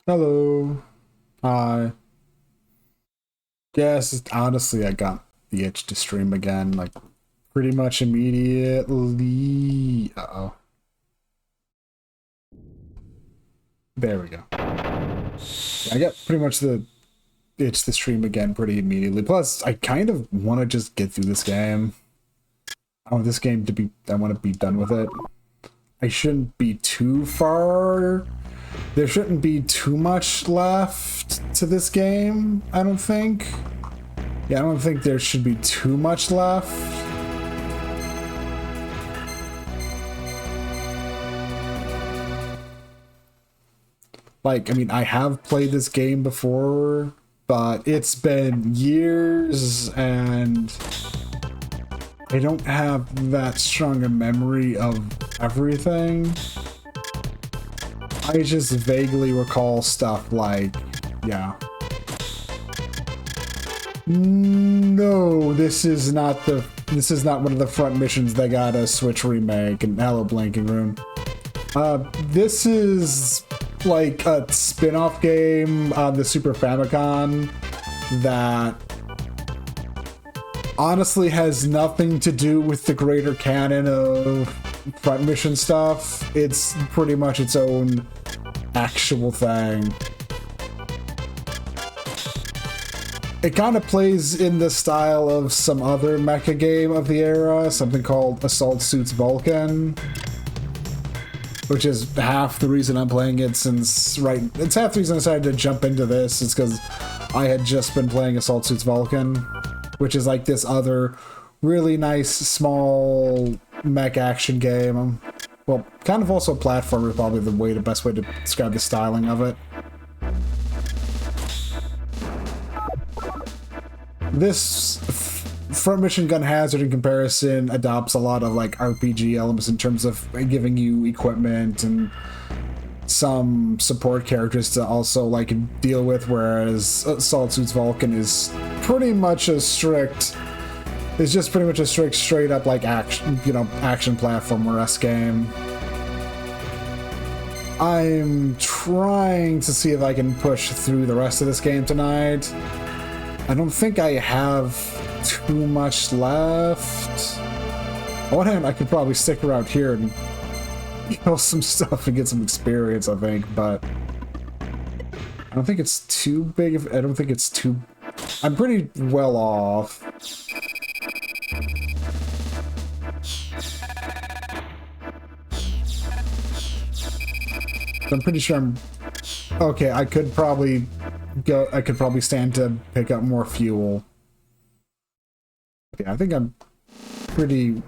Hello. Hi. Yes, honestly, I got the itch to stream again, like pretty much immediately. Uh-oh. There we go. I got pretty much the itch to stream again pretty immediately. Plus, I kind of want to just get through this game. I want this game to be, I want to be done with it. I shouldn't be too far. There shouldn't be too much left to this game, I don't think. Yeah, I don't think there should be too much left. Like, I mean, I have played this game before, but it's been years and I don't have that strong a memory of everything. I just vaguely recall stuff like, yeah. No, this is not one of the front missions that got a Switch remake and Hello Blanking Room. This is like a spin-off game on the Super Famicom that honestly has nothing to do with the greater canon of front mission stuff. It's pretty much its own actual thing. It kind of plays in the style of some other mecha game of the era, something called Assault Suits Vulcan, which is half the reason I'm playing it since, it's half the reason I decided to jump into this, is because I had just been playing Assault Suits Vulcan, which is like this other really nice, small mech action game. Well, kind of also a platformer, probably the best way to describe the styling of it. This front mission Gun Hazard in comparison adopts a lot of like RPG elements in terms of giving you equipment and some support characters to also like deal with, whereas Assault Suits Vulcan is pretty much a strict, it's just pretty much a strict straight up like action, action platformer-esque game. I'm trying to see if I can push through the rest of this game tonight. I don't think I have too much left. On one hand, I could probably stick around here and kill some stuff and get some experience, I think, but I don't think it's too big of, I don't think it's too, I'm pretty well off. I'm pretty sure I'm okay. I could probably stand to pick up more fuel. Okay, I think I'm pretty.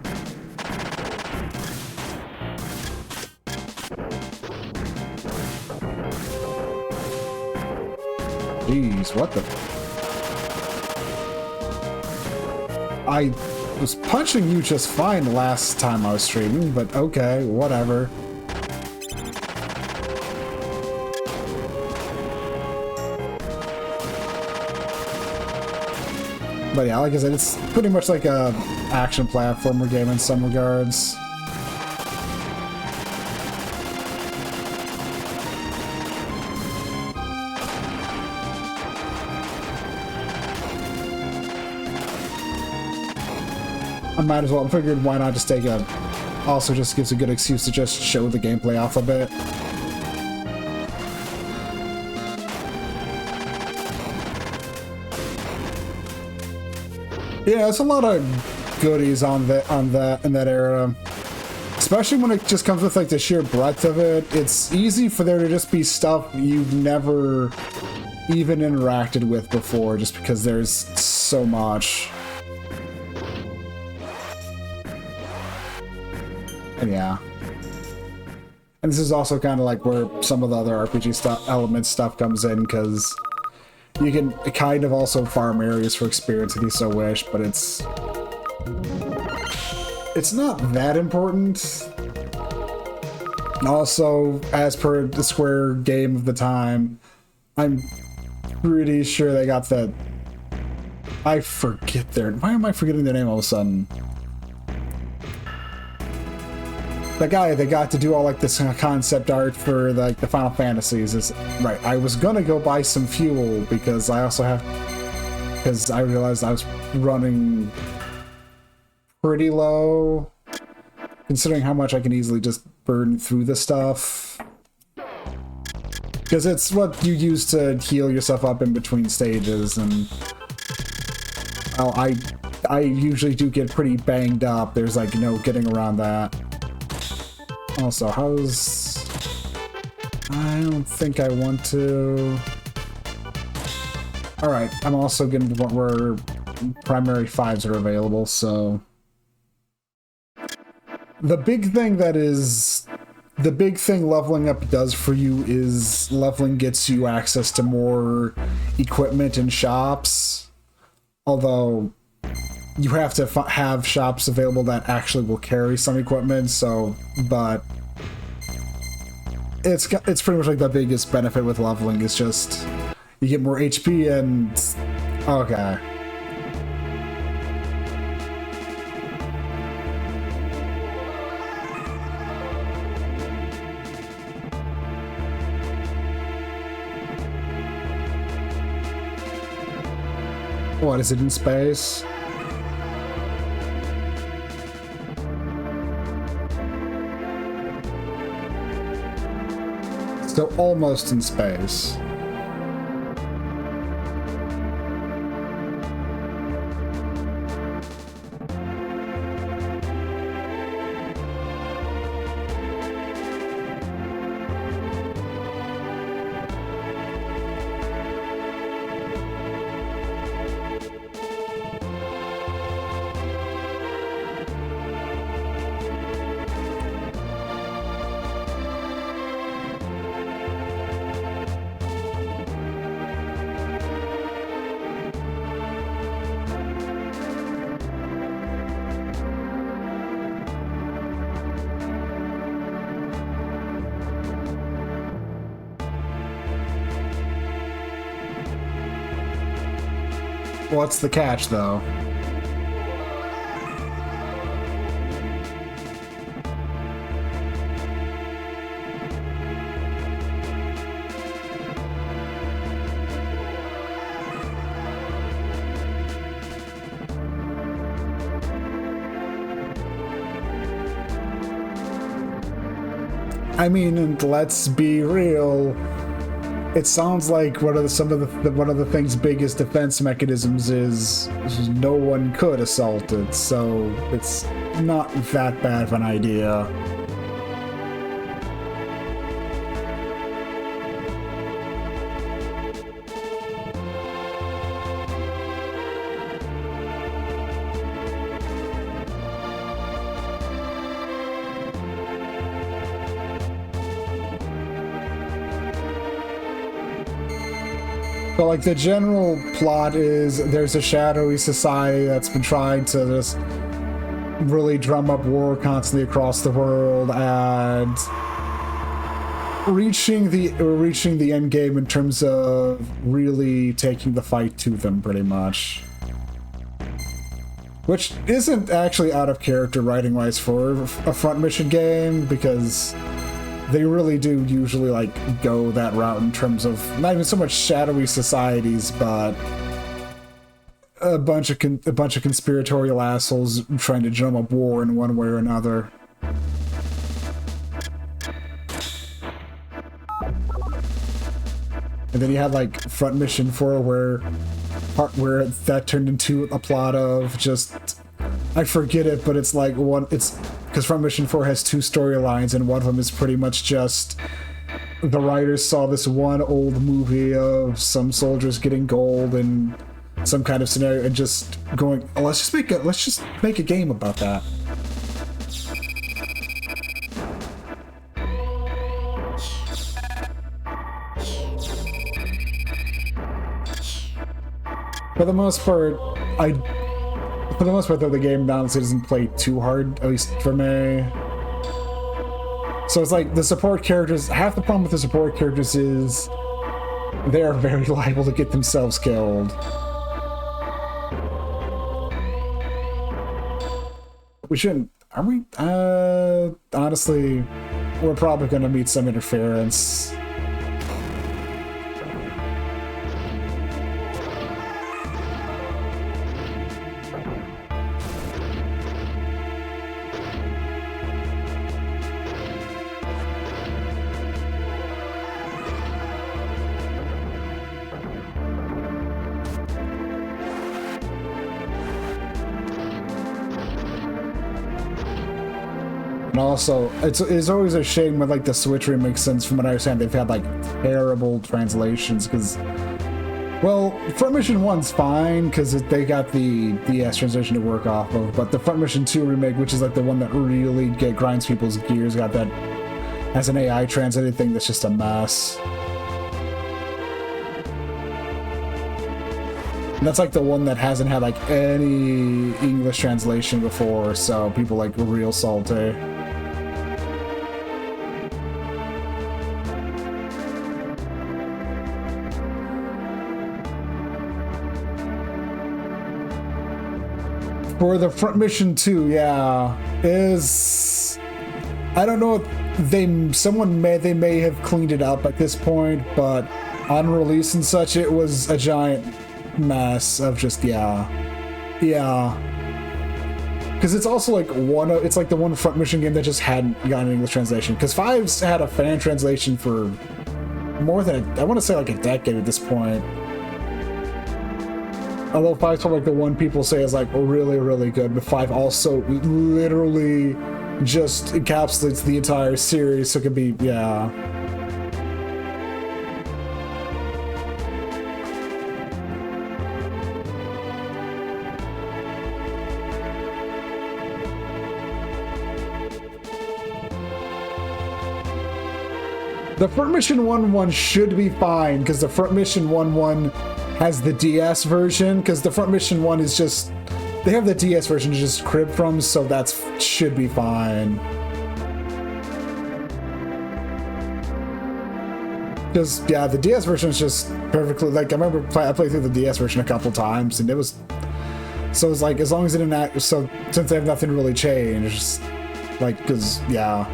Jeez, what the? I was punching you just fine the last time I was streaming, but okay, whatever. But yeah, like I said, it's pretty much like a action platformer game in some regards. I might as well. I figured why not just take a... Also just gives a good excuse to just show the gameplay off a bit. Yeah, it's a lot of goodies in that era. Especially when it just comes with like the sheer breadth of it. It's easy for there to just be stuff you've never even interacted with before, just because there's so much. And yeah. And this is also kind of like where some of the other RPG stuff comes in, because you can kind of also farm areas for experience if you so wish, but it's not that important. Also, as per the Square game of the time, I'm pretty sure they got that... I forget their... Why am I forgetting their name all of a sudden? The guy that got to do all like this concept art for like the Final Fantasies is... Right, I was gonna go buy some fuel because I also have... Because I realized I was running pretty low, considering how much I can easily just burn through the stuff. Because it's what you use to heal yourself up in between stages, and well, I usually do get pretty banged up. There's like no getting around that. Also, how's... I don't think I want to... Alright, I'm also getting to the point where primary 5s are available, so... The big thing leveling up does for you is leveling gets you access to more equipment in shops. Although you have to have shops available that actually will carry some equipment, so, but it's pretty much like the biggest benefit with leveling is just you get more HP and... Okay. What, is it in space? So almost in space. What's the catch, though? I mean, and let's be real. It sounds like one of the thing's biggest defense mechanisms is no one could assault it, so it's not that bad of an idea. But like the general plot is there's a shadowy society that's been trying to just really drum up war constantly across the world and reaching the end game in terms of really taking the fight to them pretty much. Which isn't actually out of character writing-wise for a front mission game, because they really do usually like go that route in terms of not even so much shadowy societies, but a bunch of conspiratorial assholes trying to drum up war in one way or another. And then you had like Front Mission 4 where that turned into a plot of just, I forget it, but it's like it's because Front Mission 4 has two storylines, and one of them is pretty much just the writers saw this one old movie of some soldiers getting gold and some kind of scenario and just going, oh, let's just make a game about that. For the most part, though, the game honestly doesn't play too hard, at least for me. So it's like the support characters, half the problem with the support characters is they are very liable to get themselves killed. We shouldn't, are we? Honestly, we're probably gonna meet some interference. And also, it's always a shame when like the Switch remake, since from what I understand they've had like terrible translations, because, well, Front Mission 1's fine because they got the DS translation to work off of, but the Front Mission 2 remake, which is like the one that really grinds people's gears, got that as an AI translated thing that's just a mess. And that's like the one that hasn't had like any English translation before, so people like were real salty. For the Front Mission 2, yeah, is, I don't know if they may have cleaned it up at this point, but on release and such, it was a giant mess of just, yeah. Because it's also like it's like the one Front Mission game that just hadn't gotten an English translation. Because 5's had a fan translation for more than, I want to say like a decade at this point. Although 5's probably like the one people say is like really, really good, but 5 also literally just encapsulates the entire series, so it could be, yeah. The Front Mission 1 should be fine, because the Front Mission 1 has the DS version, because the Front Mission 1 is just, they have the DS version to just crib from, so that should be fine. Just, yeah, the DS version is just perfectly, like, I remember I played through the DS version a couple times, and it was, so it's like, as long as it didn't act, so since they have nothing really changed, like, because, yeah.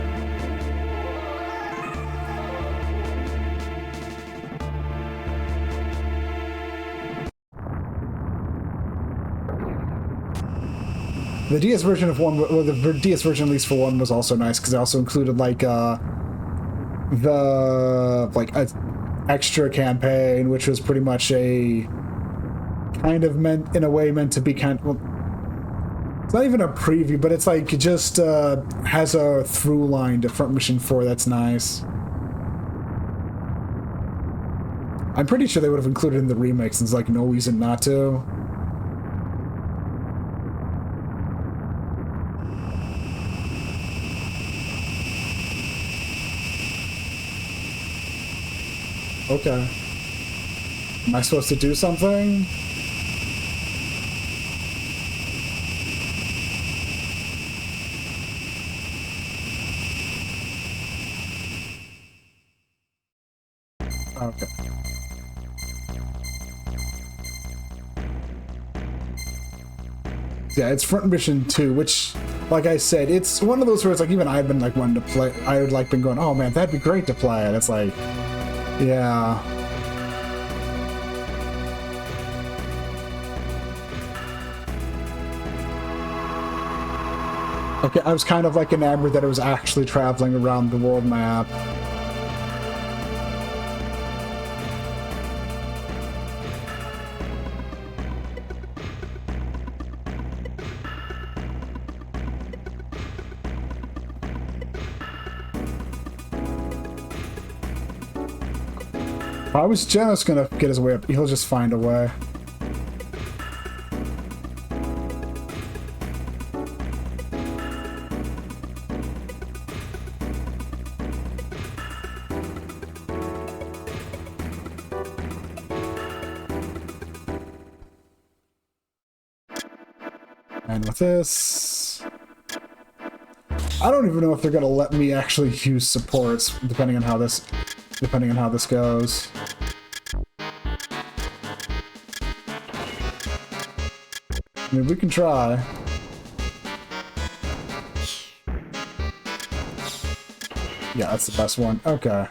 The DS version of 1, well, the DS version at least for 1 was also nice, because it also included like a extra campaign, which was pretty much a kind of meant to be kind of, well, it's not even a preview, but it's like just has a through line to Front Mission 4 that's nice. I'm pretty sure they would have included it in the remake, since like no reason not to. Okay. Am I supposed to do something? Okay. Yeah, it's Front Mission 2, which, like I said, it's one of those where it's like, even I've been like wanting to play, I would like been going, oh man, that'd be great to play it. It's like, yeah. Okay, I was kind of like enamored that it was actually traveling around the world map. If I was Genos gonna get his way up, he'll just find a way. And with this, I don't even know if they're gonna let me actually use supports, depending on how this goes. I mean, we can try. Yeah, that's the best one. Okay.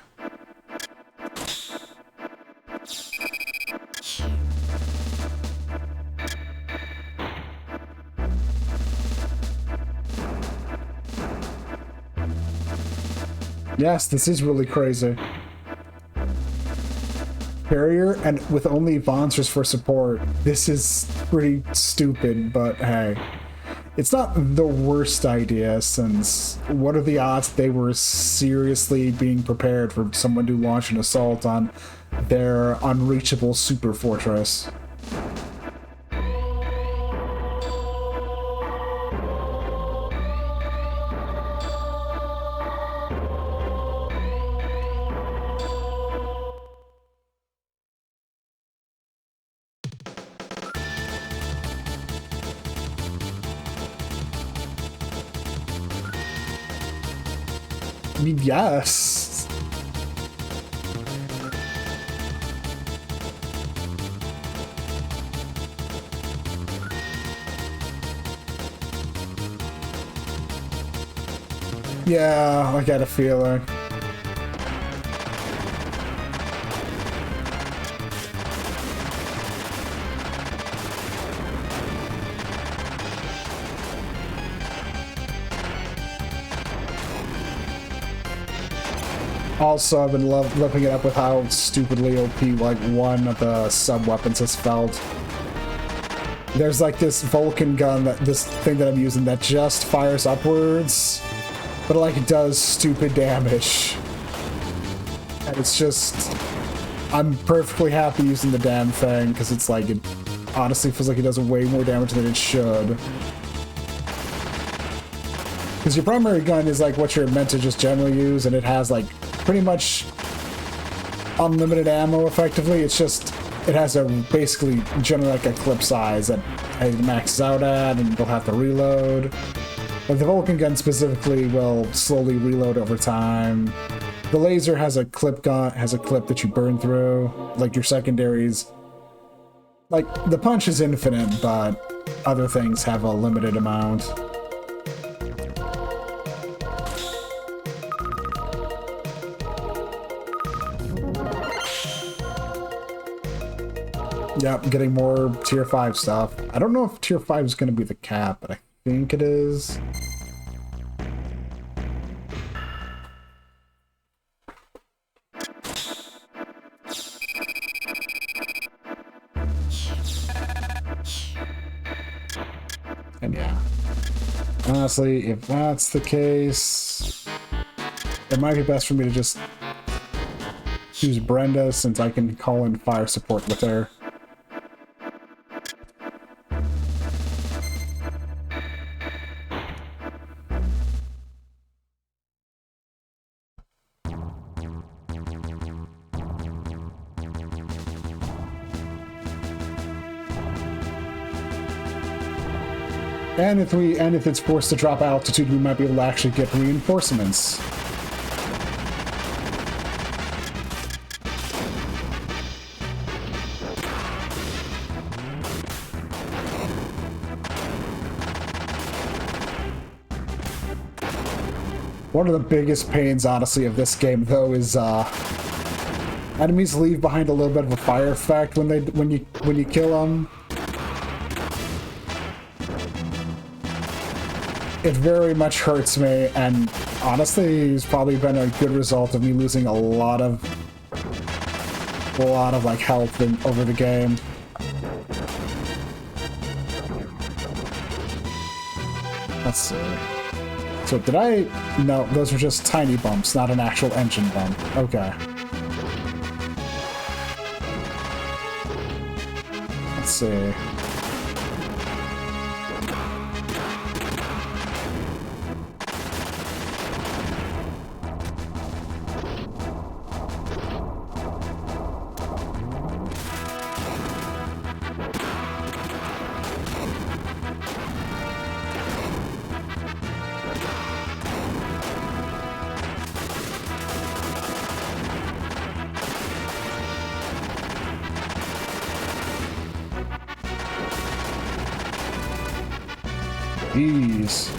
Yes, this is really crazy. Carrier, and with only monsters for support. This is pretty stupid, but hey. It's not the worst idea, since what are the odds they were seriously being prepared for someone to launch an assault on their unreachable super fortress? I mean, yes. Yeah, I got a feeling. Also, I've been loving it up with how stupidly OP like one of the sub-weapons has felt. There's like this Vulcan gun, this thing that I'm using that just fires upwards, but like it does stupid damage. And it's just, I'm perfectly happy using the damn thing, because it's like, it honestly feels like it does way more damage than it should. Because your primary gun is like what you're meant to just generally use, and it has like pretty much unlimited ammo effectively. It's just, it has a basically generally like a clip size that it maxes out at, and you'll have to reload. But the Vulcan gun specifically will slowly reload over time. The laser has a clip that you burn through. Like your secondaries, like the punch is infinite, but other things have a limited amount. Yep, getting more tier 5 stuff. I don't know if tier 5 is going to be the cap, but I think it is. And yeah. Honestly, if that's the case, it might be best for me to just use Brenda, since I can call in fire support with her. And if it's forced to drop altitude, we might be able to actually get reinforcements. One of the biggest pains, honestly, of this game, though, is enemies leave behind a little bit of a fire effect when you kill them. it very much hurts me, and honestly, it's probably been a good result of me losing a lot of like health over the game. Let's see. So did I? No, those were just tiny bumps, not an actual engine bump. Okay. Let's see. Jeez.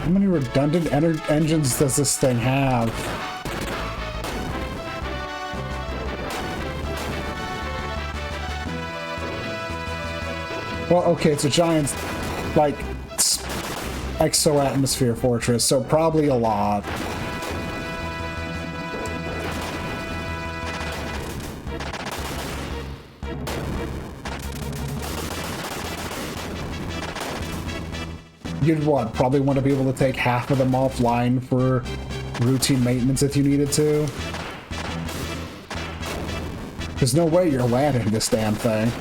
How many redundant engines does this thing have? Well, okay, it's a giant, like, exo-atmosphere fortress, so probably a lot. You'd what? Probably want to be able to take half of them offline for routine maintenance if you needed to. There's no way you're landing this damn thing.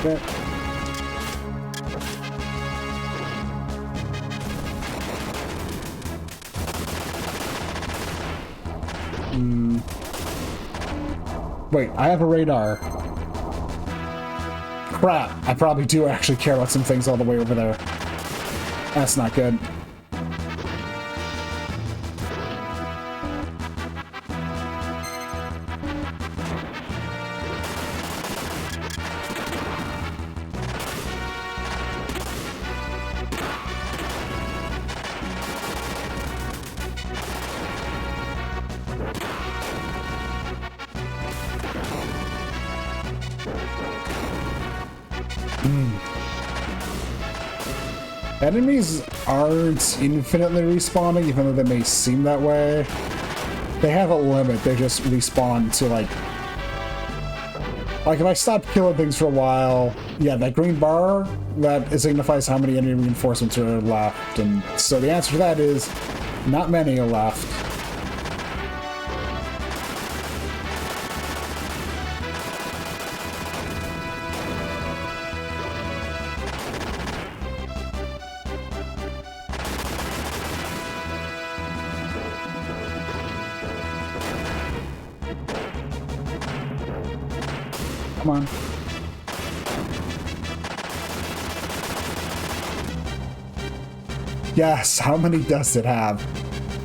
Okay. Wait, I have a radar. Crap, I probably do actually care about some things all the way over there. That's not good. Enemies aren't infinitely respawning, even though they may seem that way. They have a limit, they just respawn to like if I stop killing things for a while, yeah, that green bar, that signifies how many enemy reinforcements are left, and so the answer to that is not many are left. Come on. Yes, how many does it have?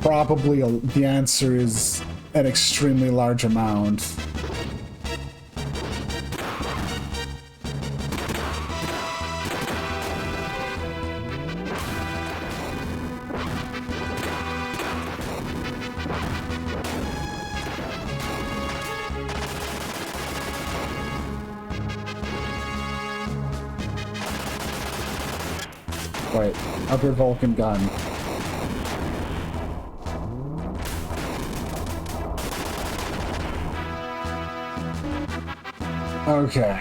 Probably the answer is an extremely large amount. Wait, upper Vulcan gun. Okay.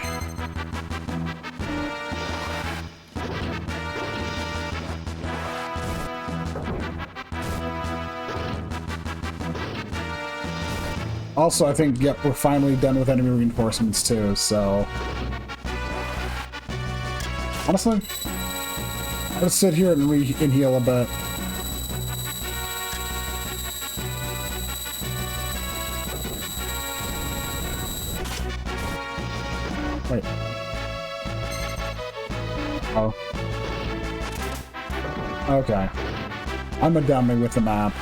Also, I think, yep, we're finally done with enemy reinforcements too, so... Honestly, let's sit here and heal a bit. Wait. Oh. Okay. I'm a dummy with the map.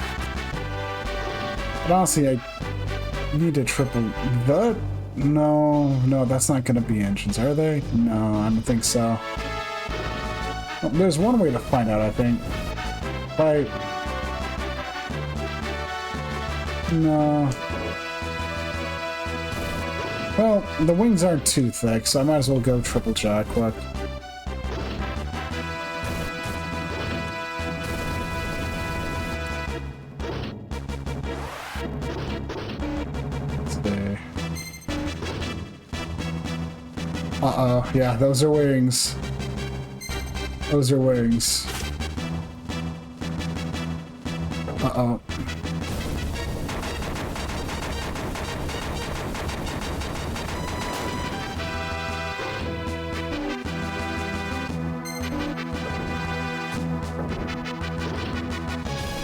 But honestly, I need to triple the... No, that's not going to be engines, are they? No, I don't think so. Well, there's one way to find out, I think. Right. No. Well, the wings aren't too thick, so I might as well go triple check. Look. Uh-oh, yeah, those are wings. Those are wings. Uh-oh.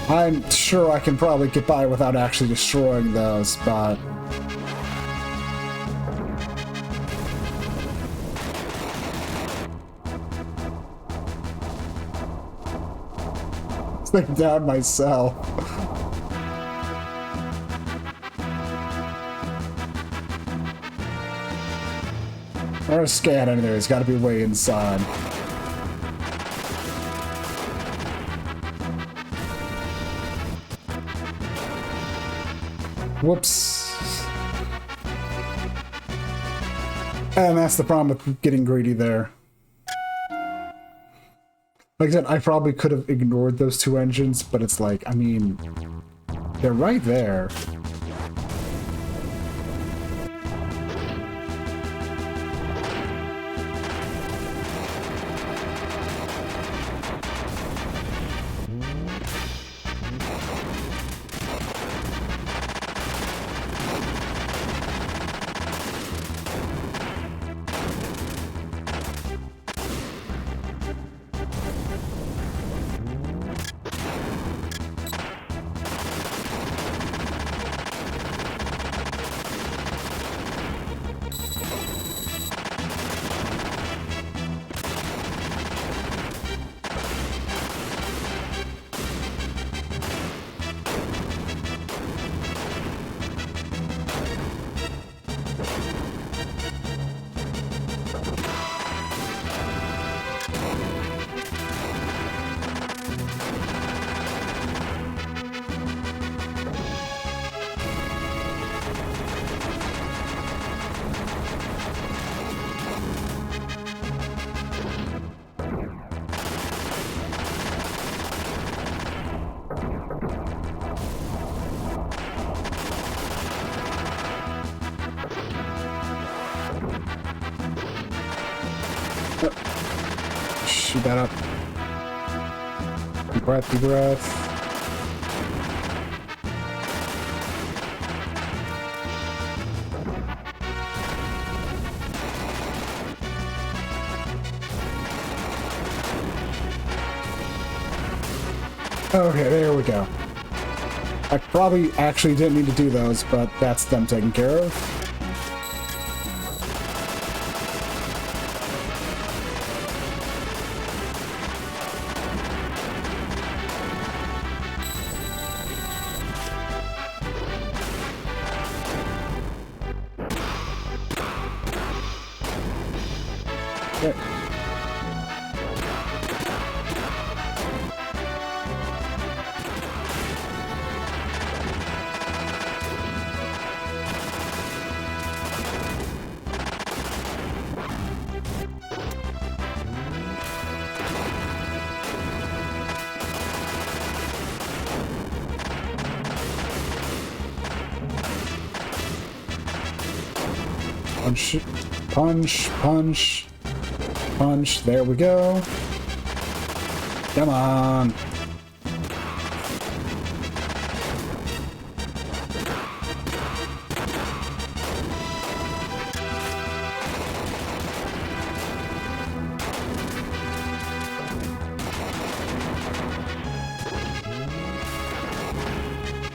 I'm sure I can probably get by without actually destroying those, but... Thing down myself. Or a scan in there, it's gotta be way inside. Whoops. And that's the problem with getting greedy there. Like I said, I probably could have ignored those two engines, but it's like, I mean, they're right there. Shoot that up. Deep breath, deep breath. Okay, there we go. I probably actually didn't need to do those, but that's them taken care of. Okay. Punch, punch, punch, punch. There we go. Come on.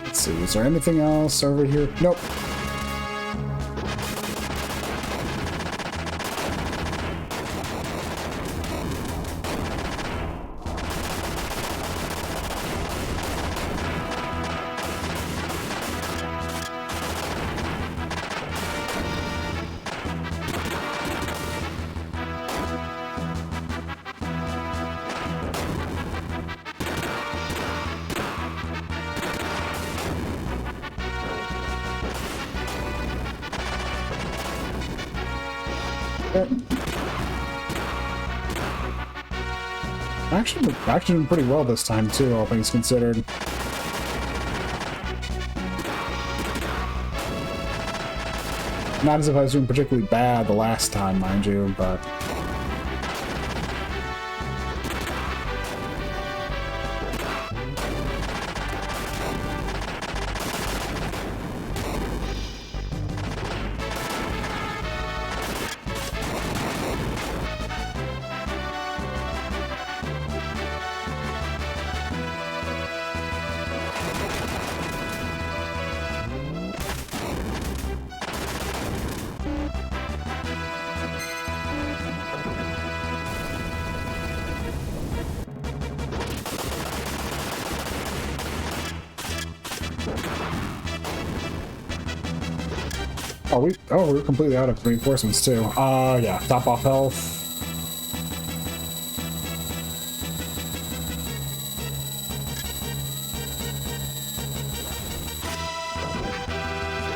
Let's see, is there anything else over here? Nope. Actually doing pretty well this time too, all things considered. Not as if I was doing particularly bad the last time, mind you, but... we're completely out of reinforcements too. Yeah, top off health.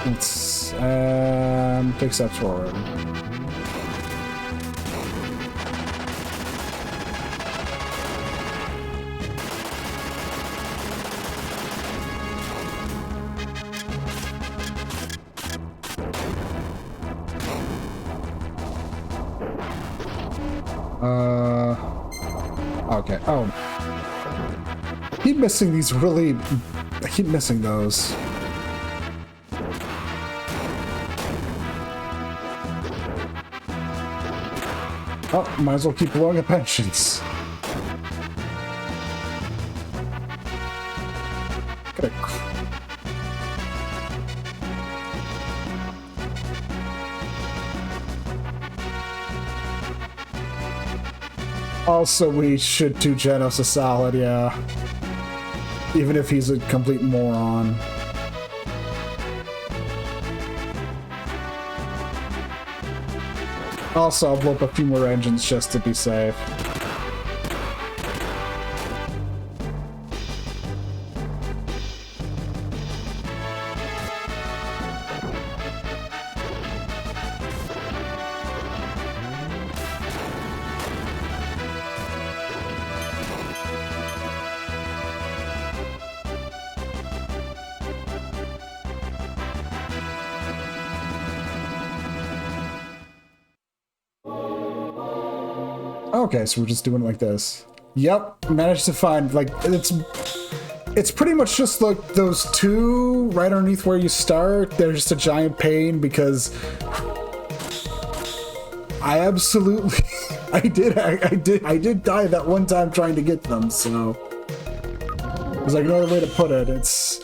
Let's take steps forward. Okay. Oh. I keep missing these really... I keep missing those. Oh, might as well keep blowing up pensions. Also, we should do Genos a solid, yeah. Even if he's a complete moron. Also, I'll blow up a few more engines just to be safe. Okay, so we're just doing it like this. Yep, managed to find, like, it's pretty much just like those two right underneath where you start. They're just a giant pain because I absolutely, I did die that one time trying to get them, so there's like no other way to put it. It's...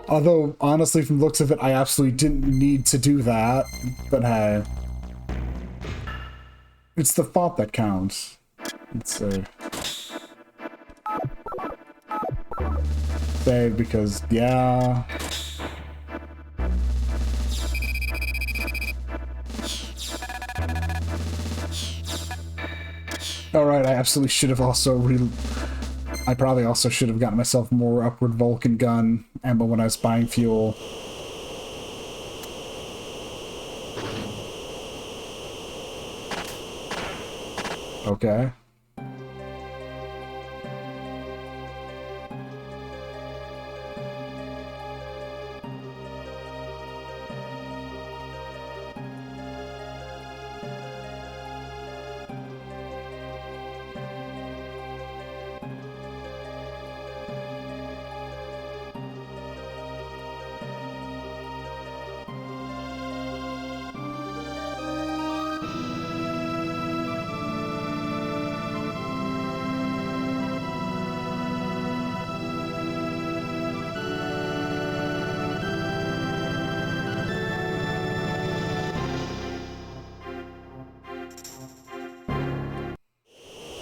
Although, honestly, from the looks of it, I absolutely didn't need to do that. But hey. It's the thought that counts. Let's see. Save because, yeah. Alright, I absolutely should have also I probably also should have gotten myself more upward Vulcan gun ammo when I was buying fuel. Okay.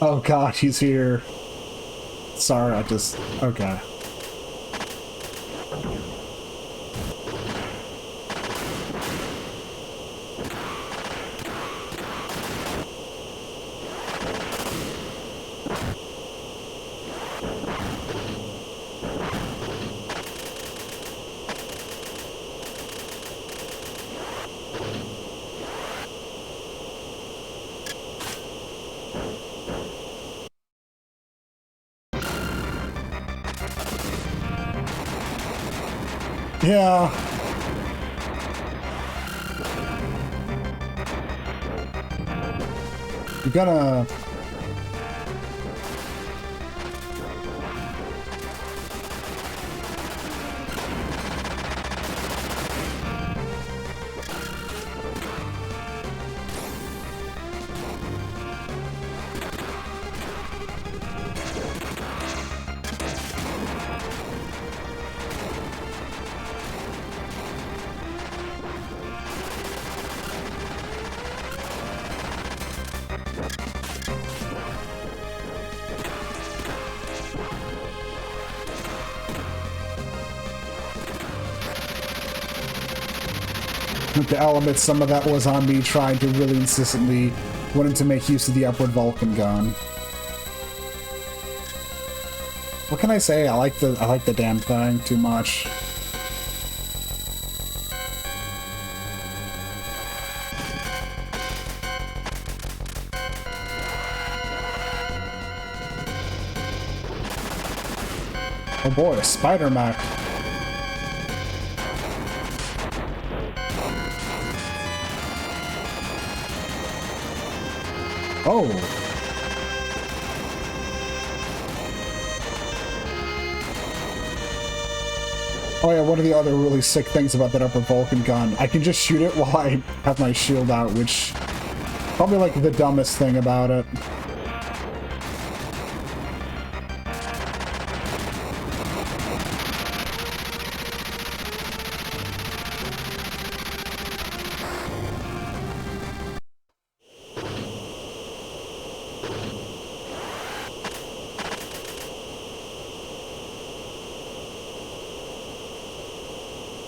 Oh god, he's here. Sorry, I just... Okay. Yeah. You're gonna... the elements, some of that was on me trying to really insistently wanting to make use of the upward Vulcan gun. What can I say? I like the damn thing too much. Oh boy, a spider mech. Oh. Oh yeah, one of the other really sick things about that upper Vulcan gun, I can just shoot it while I have my shield out, which probably like the dumbest thing about it.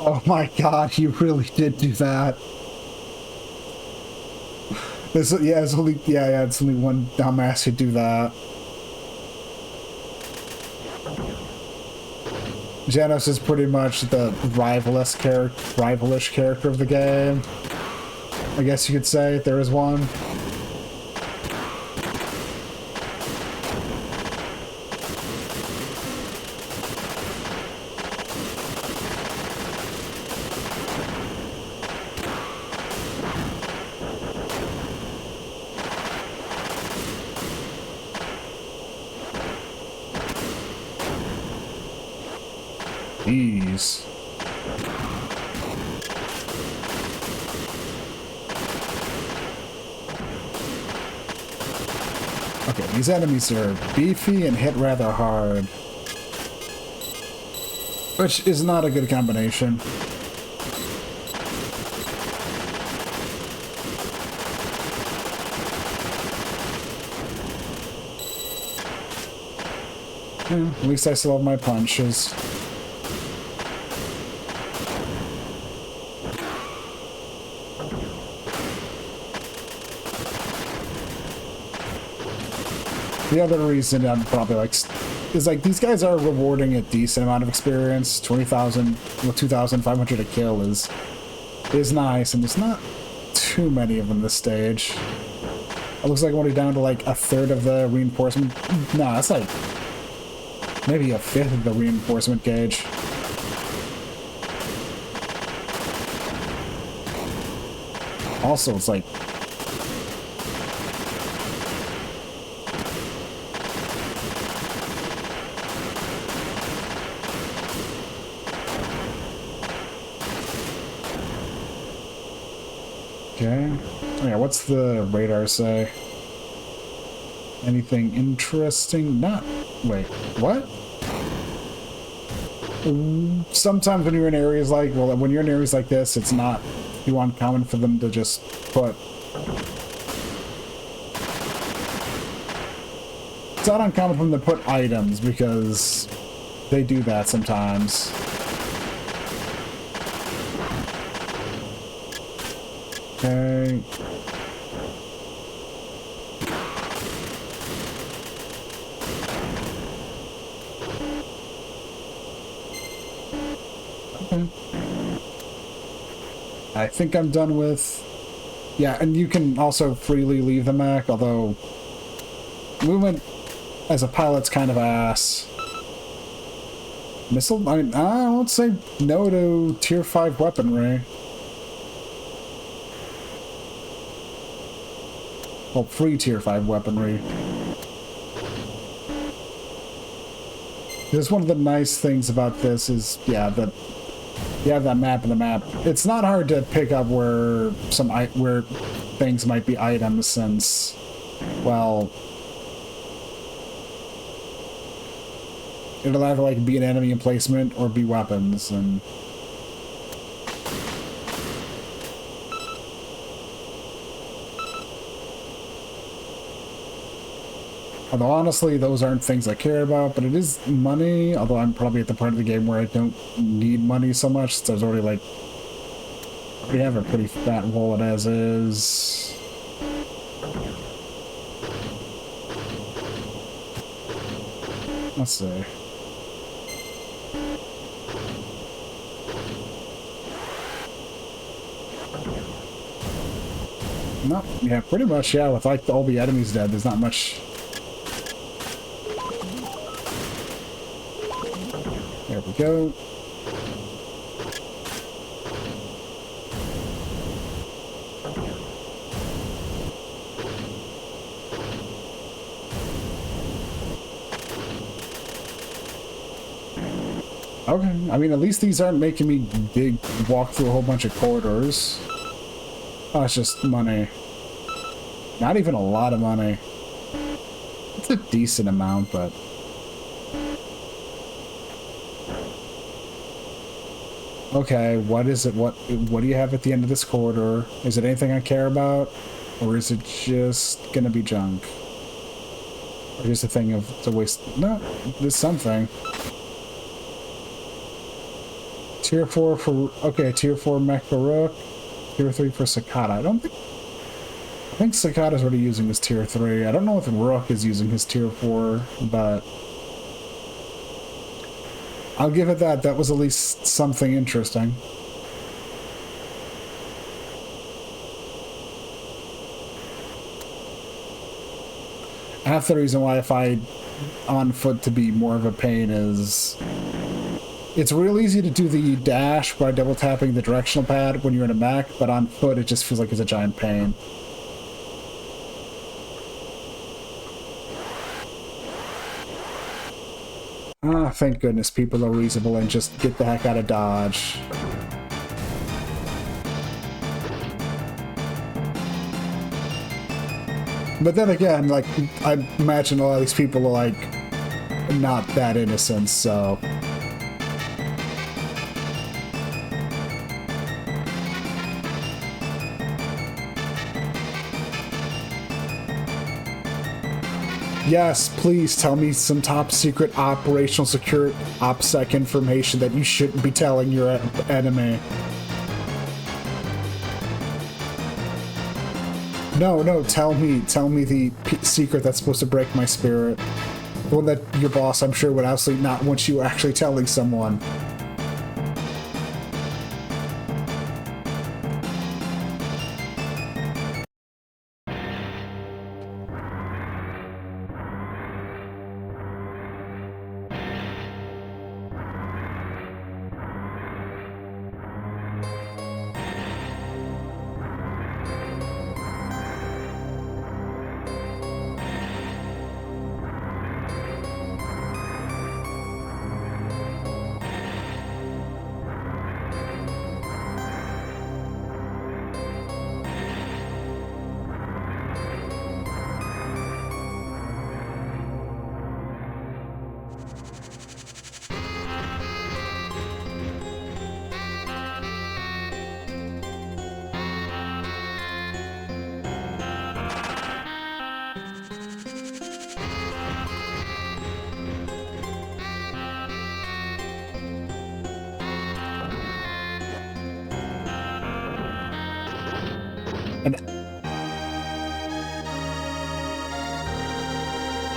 Oh my god, he really did do that. It's only one dumbass who'd do that. Janos is pretty much the rivalish character of the game. I guess you could say, if there is one. Jeez. Okay, these enemies are beefy and hit rather hard. Which is not a good combination. At least I still have my punches. The other reason I'm probably like is like these guys are rewarding a decent amount of experience. 20,000, well, 2,500 a kill is nice, and there's not too many of them this stage. It looks like I'm only down to like a third of the reinforcement. No, that's like maybe a fifth of the reinforcement gauge. Also, it's like okay. Oh yeah, what's the radar say? Anything interesting? Not. Wait, what? Sometimes when you're in areas like, well, when you're in areas like this, it's not too uncommon for them to just put. It's not uncommon for them to put items because they do that sometimes. Okay. Okay. I think I'm done with... Yeah, and you can also freely leave the mech, although movement as a pilot's kind of ass. Missile? I mean, don't say no to tier 5 weaponry. Well, free tier 5 weaponry. Just one of the nice things about this is, yeah, that you have that map in the map. It's not hard to pick up where where things might be items, since, well, it'll either like be an enemy emplacement or be weapons, and although honestly those aren't things I care about, but it is money, although I'm probably at the part of the game where I don't need money so much, so there's already like, we have a pretty fat wallet as is. Let's see. No, yeah, pretty much, yeah, with like all the enemies dead, there's not much. There we go. Okay, I mean, at least these aren't making me walk through a whole bunch of corridors. Oh, it's just money. Not even a lot of money. It's a decent amount, but... Okay, what is it? What do you have at the end of this corridor? Is it anything I care about? Or is it just gonna be junk? Or just a thing of, it's a waste... No, there's something. Tier 4 for... Okay, Tier 4 Mech Baroque. Tier 3 for Cicada. I think Cicada's already using his Tier 3. I don't know if Rook is using his Tier 4, but... I'll give it that. That was at least something interesting. Half the reason why I find on foot to be more of a pain is... It's real easy to do the dash by double tapping the directional pad when you're in a mech, but on foot it just feels like it's a giant pain. Ah, thank goodness people are reasonable and just get the heck out of Dodge. But then again, like, I imagine a lot of these people are, like, not that innocent, so... Yes, please tell me some top secret operational secure OPSEC information that you shouldn't be telling your enemy. No, tell me the secret that's supposed to break my spirit. The one that your boss, I'm sure, would absolutely not want you actually telling someone.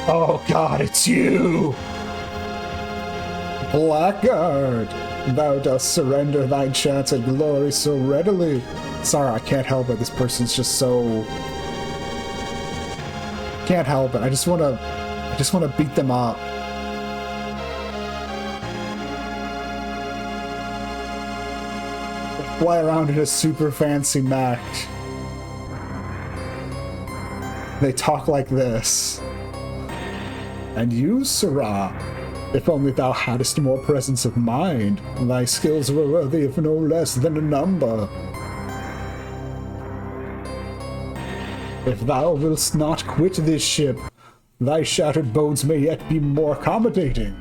Oh God, it's you! Blackguard! Thou dost surrender thy chance at glory so readily. Sorry, I can't help it. This person's just so... Can't help it. I just wanna beat them up. fly around in a super fancy mech. They talk like this. And you, Sirrah, if only thou hadst more presence of mind, thy skills were worthy of no less than a number. If thou willst not quit this ship, thy shattered bones may yet be more accommodating.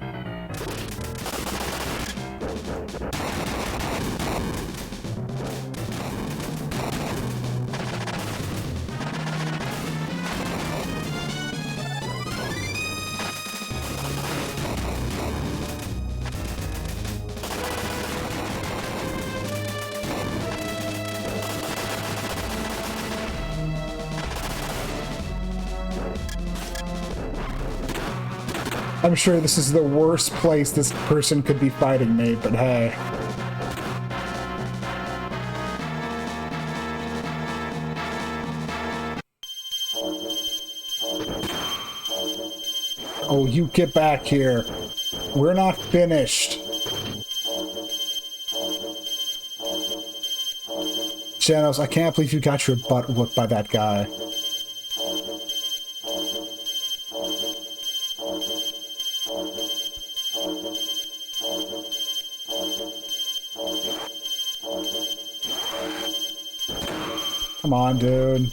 I'm sure this is the worst place this person could be fighting me, but hey. Oh, you get back here. We're not finished. Janos, I can't believe you got your butt whooped by that guy. Come on, dude.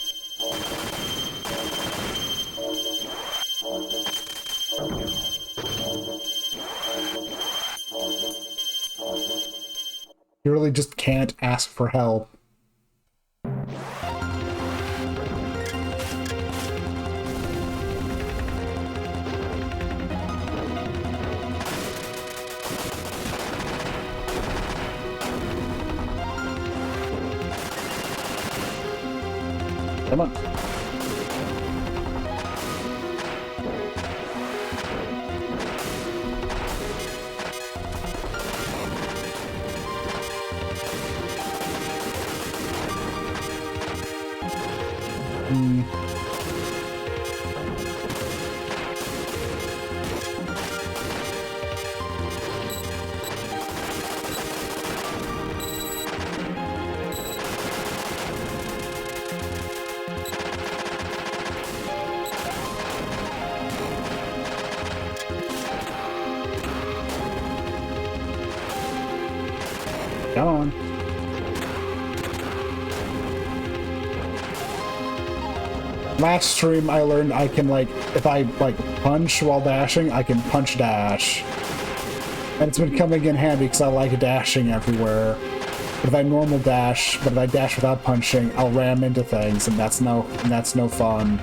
You really just can't ask for help. Come on. Come on. Last stream I learned I can, like, if I, like, punch while dashing, I can punch dash. And it's been coming in handy because I like dashing everywhere. But if I normal dash, but if I dash without punching, I'll ram into things, and that's no fun.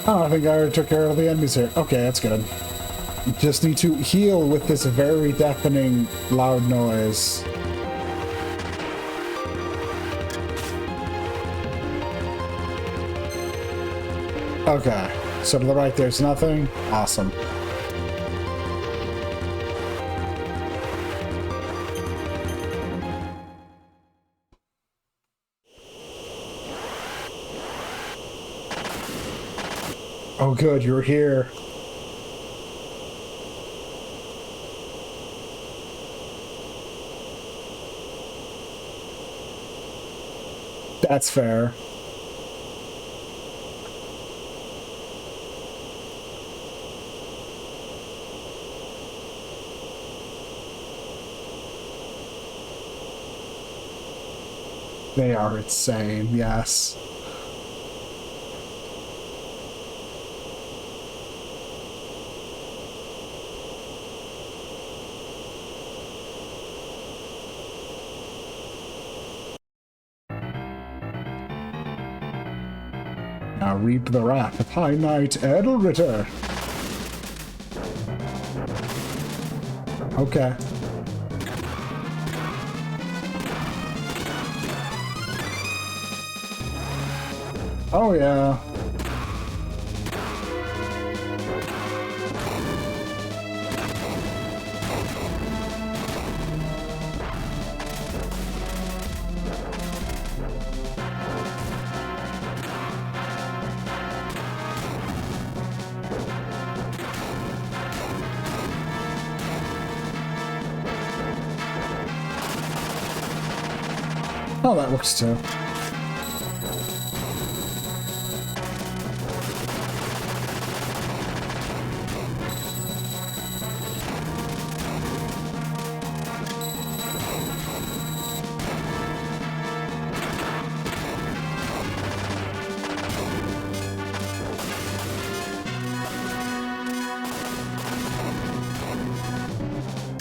Oh, I think I already took care of the enemies here. Okay, that's good. Just need to heal with this very deafening, loud noise. Okay, so to the right there's nothing. Awesome. Oh good, you're here. That's fair. They are insane, yes. Now reap the wrath of High Knight Edelritter. Okay. Oh yeah. Oh, that works too.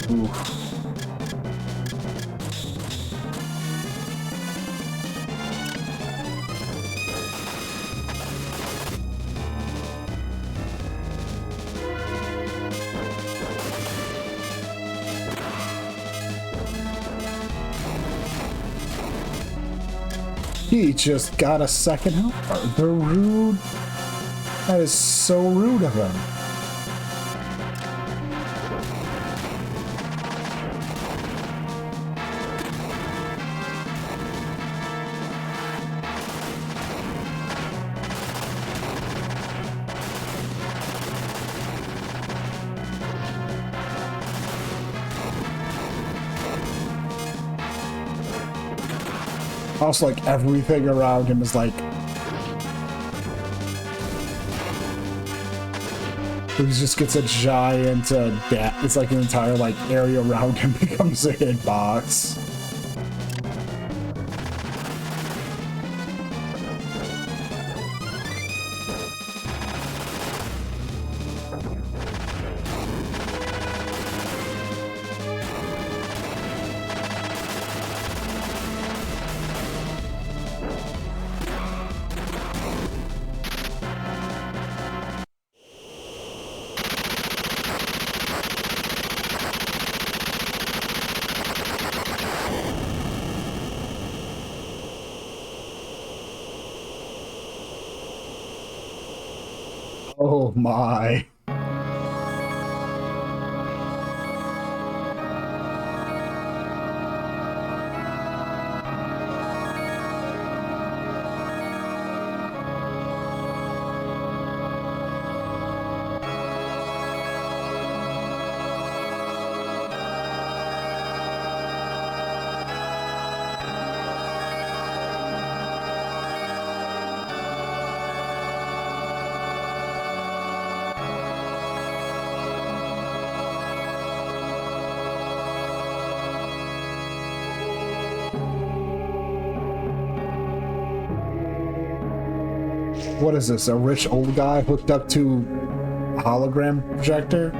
Oof. He just got a second health bar. The rude. That is so rude of him. Also, like, everything around him is like... He just gets a giant, it's like an entire, like, area around him becomes a hitbox. Oh my. What is this? A rich old guy hooked up to a hologram projector?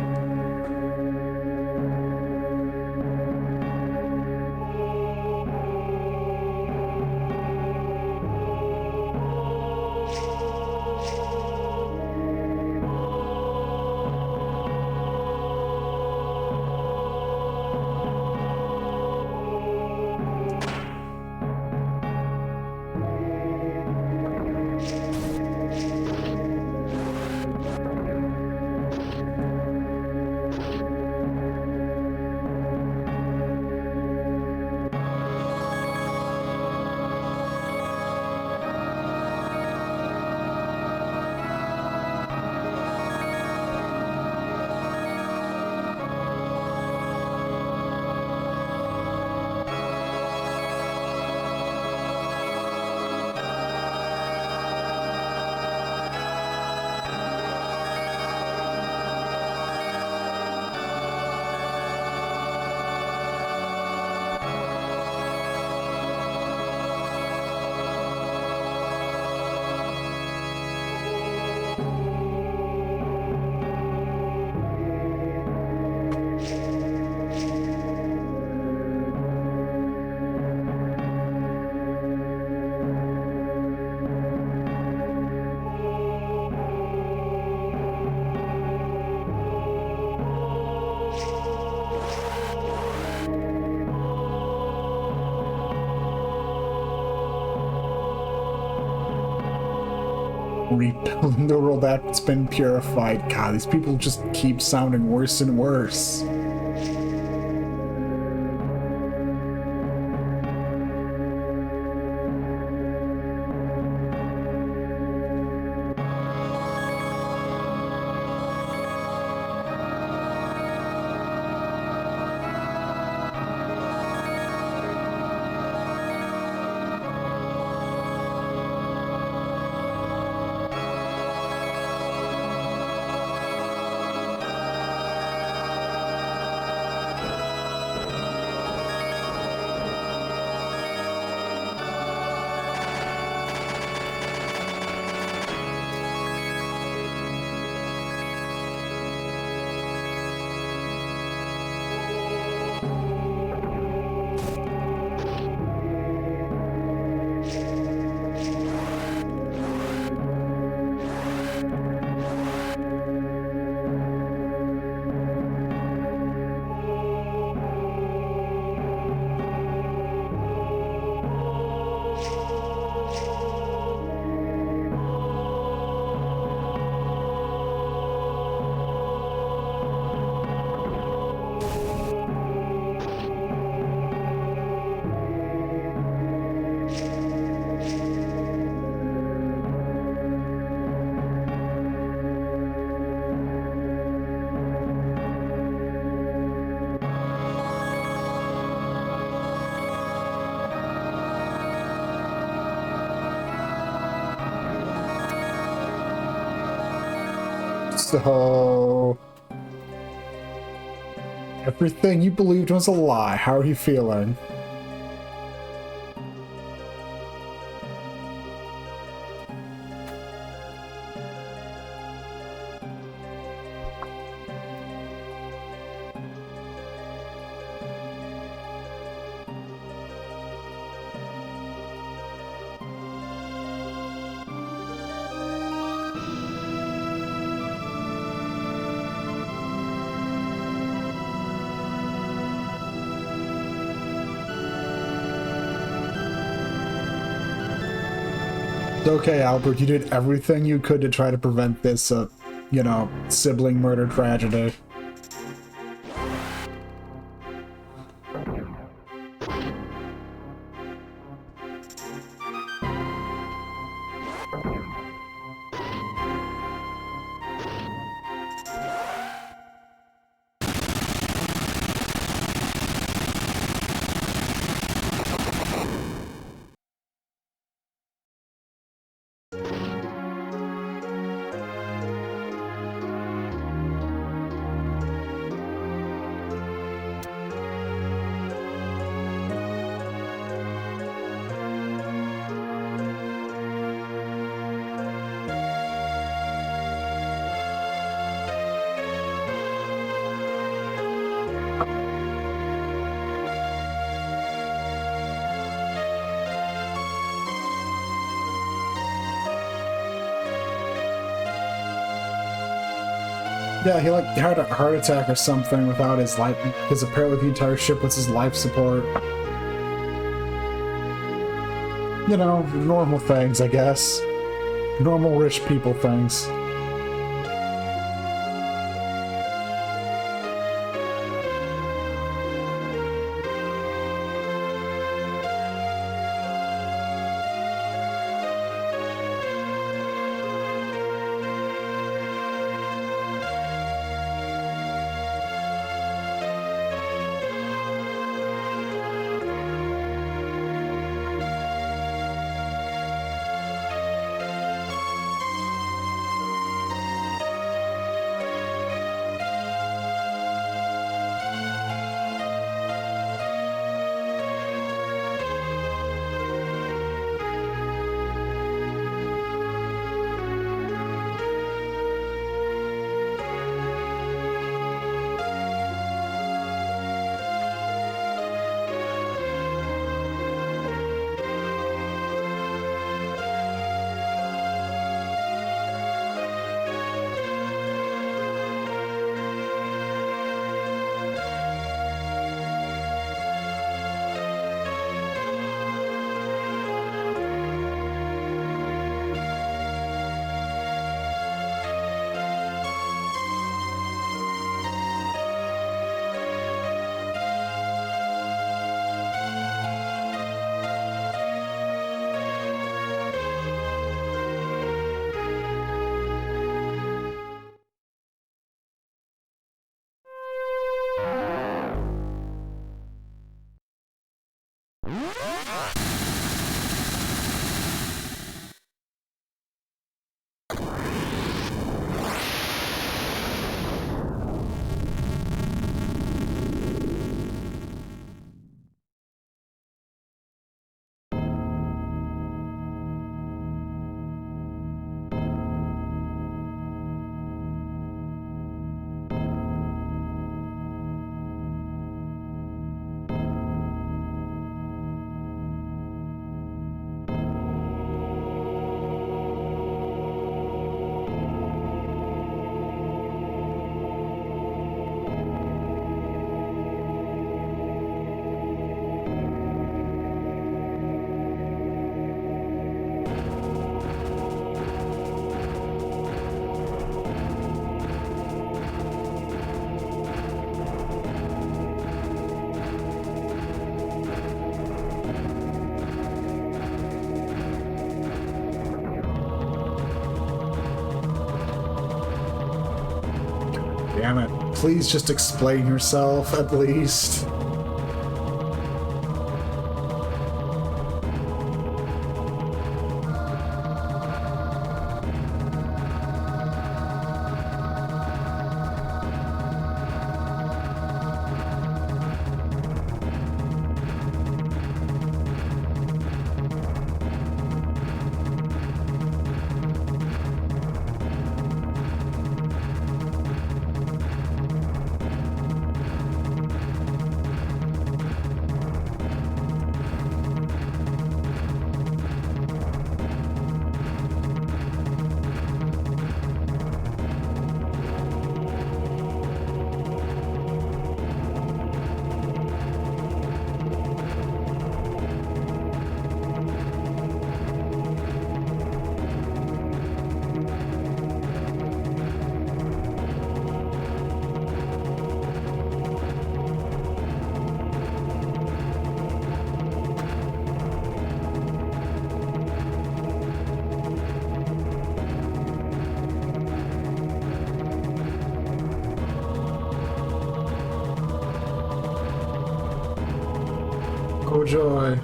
Rebuilding the world that's been purified. God, these people just keep sounding worse and worse. So... everything you believed was a lie. How are you feeling? Okay, Albert, you did everything you could to try to prevent this, you know, sibling murder tragedy. Yeah, he like had a heart attack or something without his life, because apparently the entire ship was his life support. You know, normal things, I guess. Normal rich people things. Damn it. Please just explain yourself, at least. joy.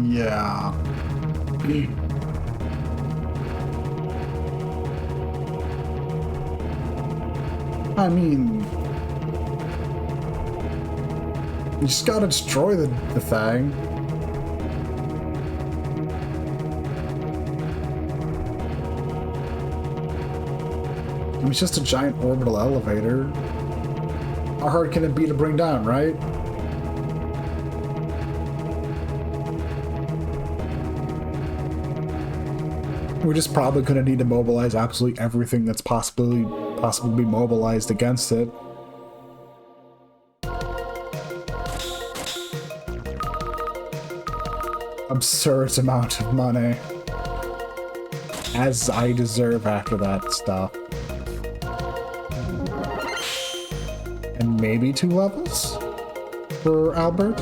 Yeah. I mean, you just gotta destroy the thing. I mean, it's just a giant orbital elevator. How hard can it be to bring down, right? We're just probably gonna need to mobilize absolutely everything that's possibly be mobilized against it. Absurd amount of money. As I deserve after that stuff. And maybe 2 levels for Albert?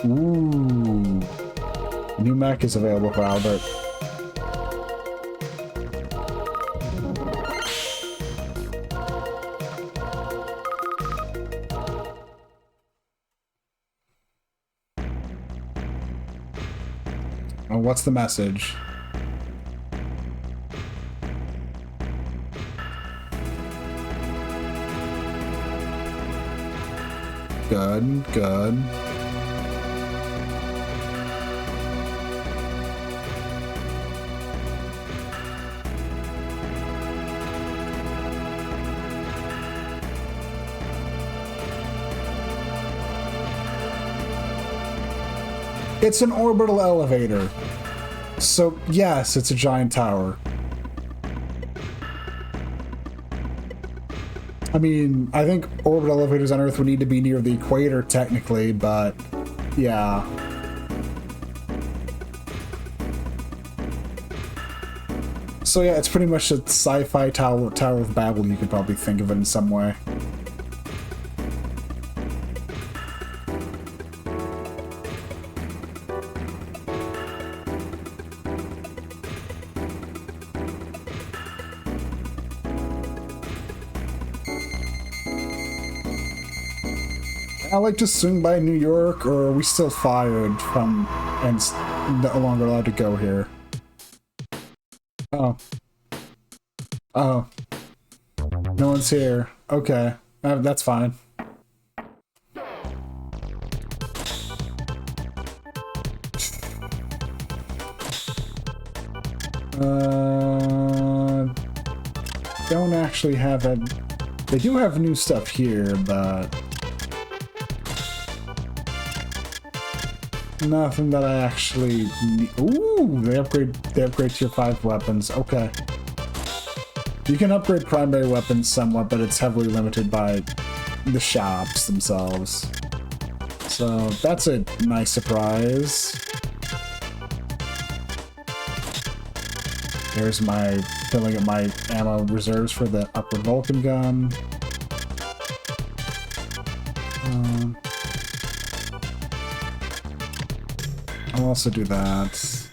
Ooh. New mech is available for Albert. Oh, what's the message? Good, good. It's an orbital elevator. So, yes, it's a giant tower. I mean, I think orbital elevators on Earth would need to be near the equator, technically, but yeah. So yeah, it's pretty much a sci-fi Tower of Babel, you could probably think of it in some way. I like to swing by New York, or are we still fired from and no longer allowed to go here? Oh. Oh. No one's here. Okay. That's fine. Don't actually have a... They do have new stuff here, but... Nothing that I actually need. Ooh, they upgrade tier 5 weapons. Okay. You can upgrade primary weapons somewhat, but it's heavily limited by the shops themselves. So that's a nice surprise. There's my filling up my ammo reserves for the upward Vulcan gun. I'll also do that.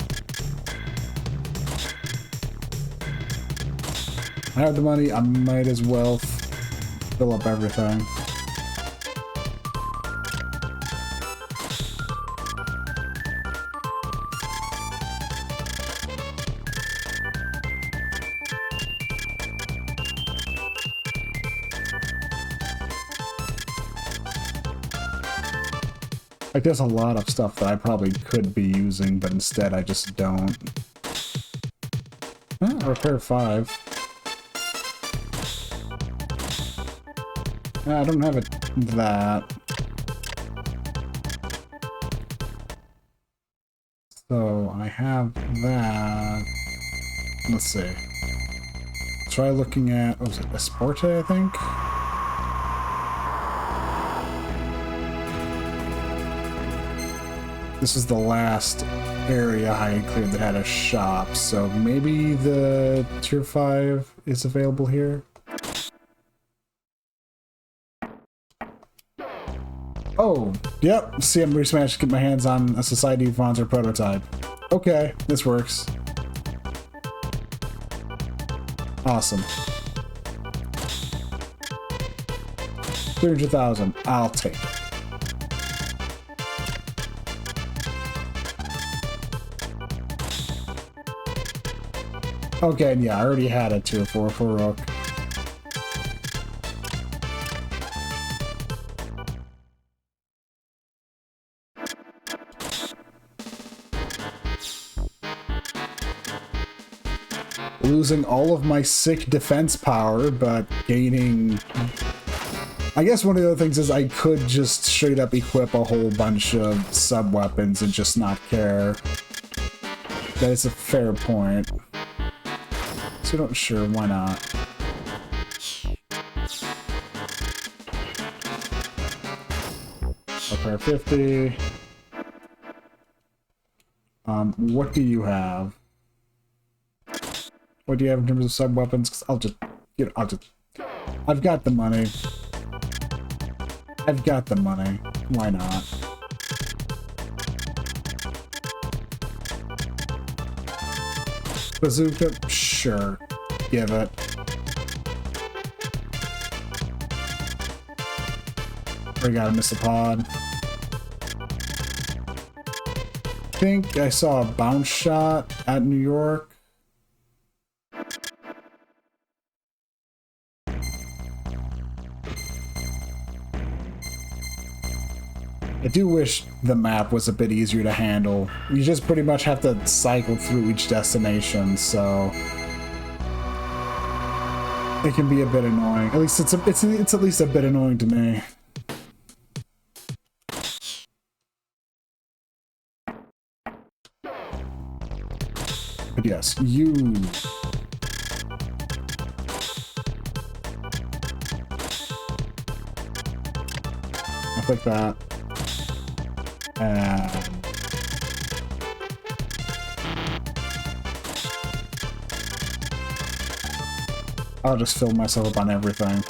I have the money, I might as well fill up everything. Like, there's a lot of stuff that I probably could be using, but instead I just don't. Repair 5. I don't have that. So I have that. Let's see. Try looking at, what was it, Esporte, I think? This is the last area I had cleared that had a shop, so maybe the tier 5 is available here? Oh, yep. See, I'm recently managed to get my hands on a Society of Monster prototype. Okay, this works. Awesome. 300,000. I'll take it. Okay, and yeah, I already had a tier 4 for Rook. Losing all of my sick defense power, but gaining... I guess one of the other things is I could just straight up equip a whole bunch of sub-weapons and just not care. That is a fair point. So not sure, why not? Okay, 50. What do you have? What do you have in terms of sub-weapons? Because I'll just, you know, I've got the money. I've got the money. Why not? Bazooka? Sure. Give it. We gotta miss a pod. I think I saw a bounce shot at New York. I do wish the map was a bit easier to handle. You just pretty much have to cycle through each destination, so it can be a bit annoying. At least it's at least a bit annoying to me. But yes, you. I'll click that. And I'll just fill myself up on everything.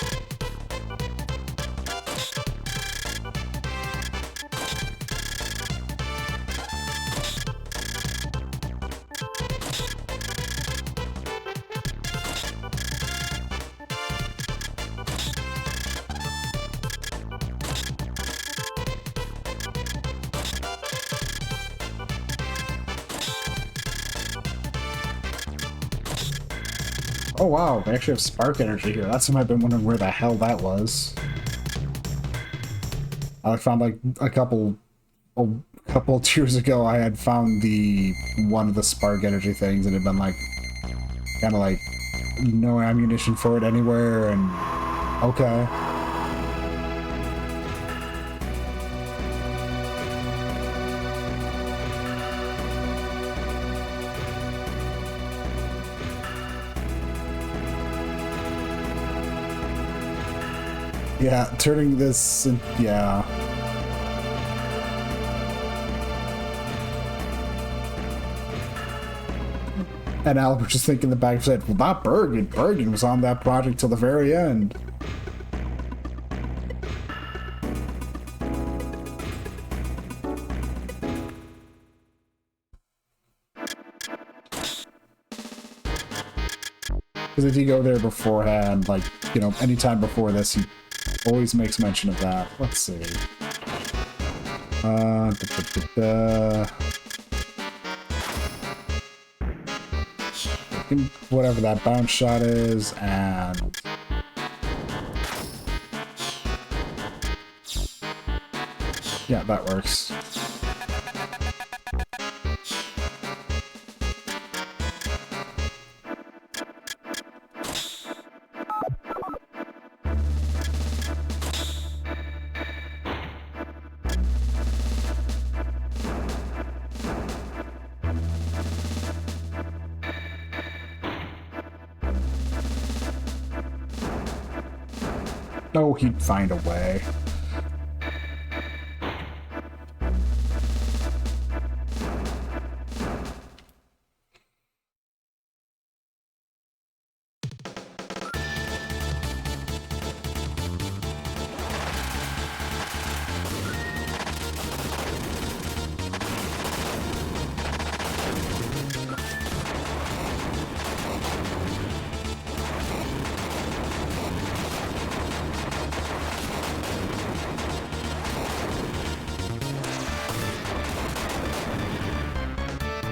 Oh wow, they actually have spark energy here. That's something I've been wondering where the hell that was. I found like a couple tiers ago I had found one of the spark energy things and had been like kinda like no ammunition for it anywhere and okay. Yeah, turning this, yeah. And Albert just thinking in the back of his head, well, not Bergen. Bergen was on that project till the very end. Because if you go there beforehand, like, you know, anytime before this, he always makes mention of that. Let's see. Whatever that bounce shot is, and yeah, that works. Oh, he'd find a way.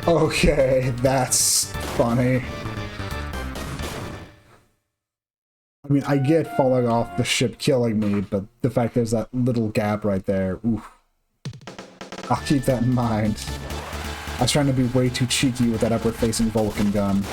Okay, that's funny. I mean, I get falling off the ship killing me, but the fact there's that little gap right there, oof. I'll keep that in mind. I was trying to be way too cheeky with that upward-facing Vulcan gun.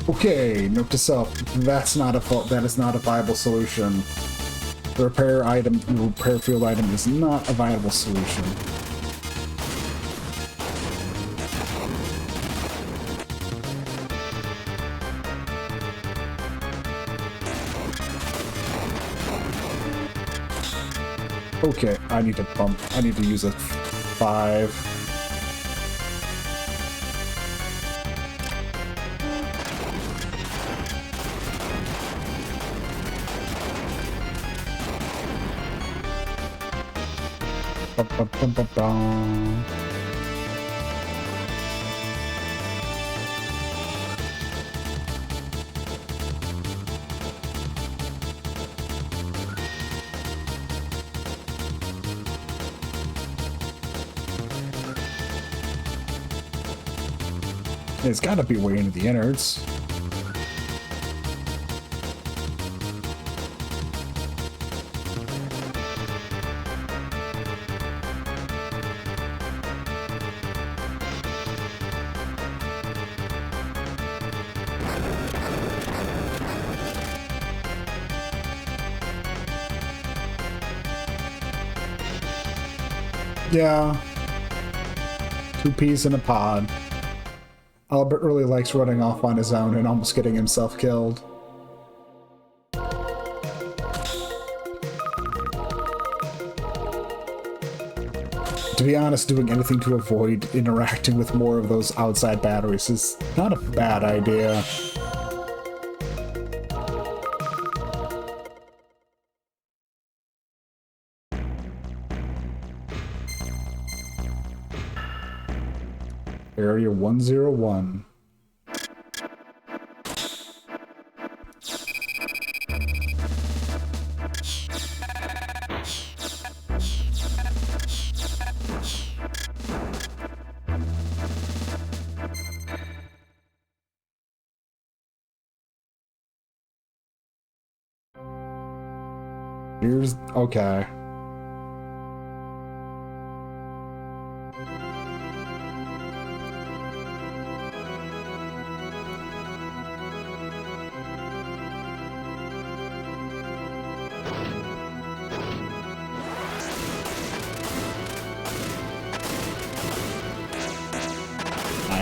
Okay, note to self, that is not a viable solution. The repair field item is not a viable solution. Okay, I need to use a 5. It's gotta be way into the innards. Yeah. 2 peas in a pod. Albert really likes running off on his own and almost getting himself killed. To be honest, doing anything to avoid interacting with more of those outside batteries is not a bad idea. Area 101. Here's... okay.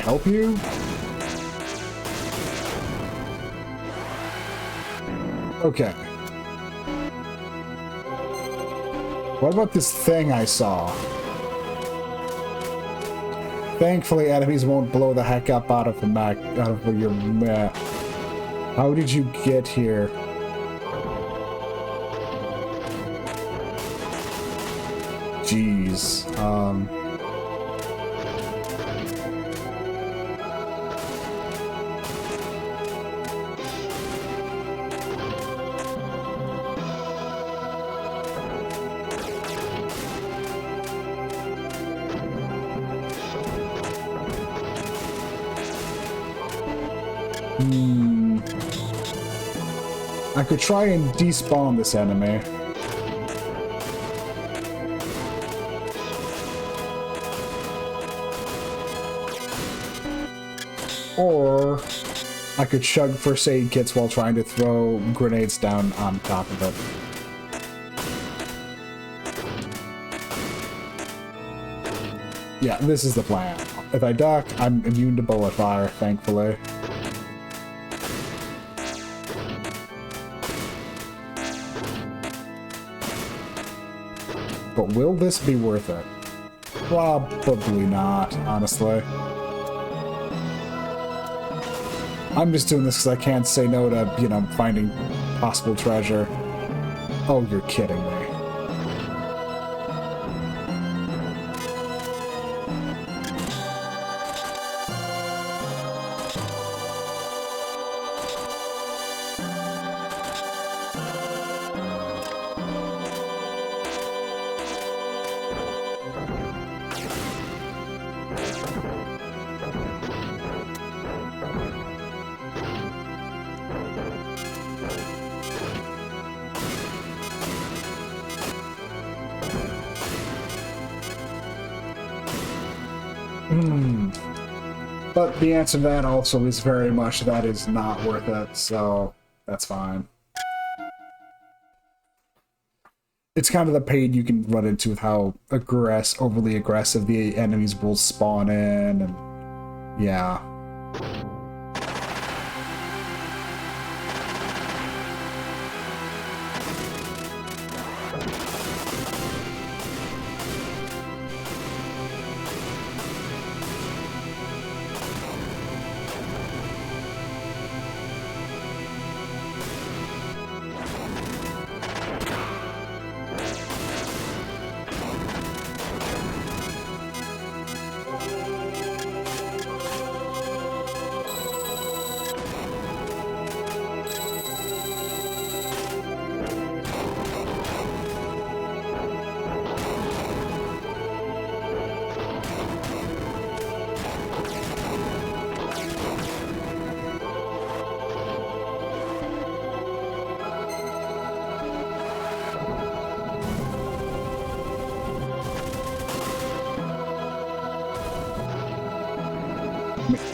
Help you? Okay. What about this thing I saw? Thankfully, enemies won't blow the heck up out of your map. How did you get here? Jeez. I could try and despawn this enemy. Or I could chug first aid kits while trying to throw grenades down on top of it. Yeah, this is the plan. If I duck, I'm immune to bullet fire, thankfully. But will this be worth it? Probably not, honestly. I'm just doing this because I can't say no to, you know, finding possible treasure. Oh, you're kidding me. But the answer to that also is very much that is not worth it, so that's fine. It's kind of the pain you can run into with how overly aggressive the enemies will spawn in, and yeah.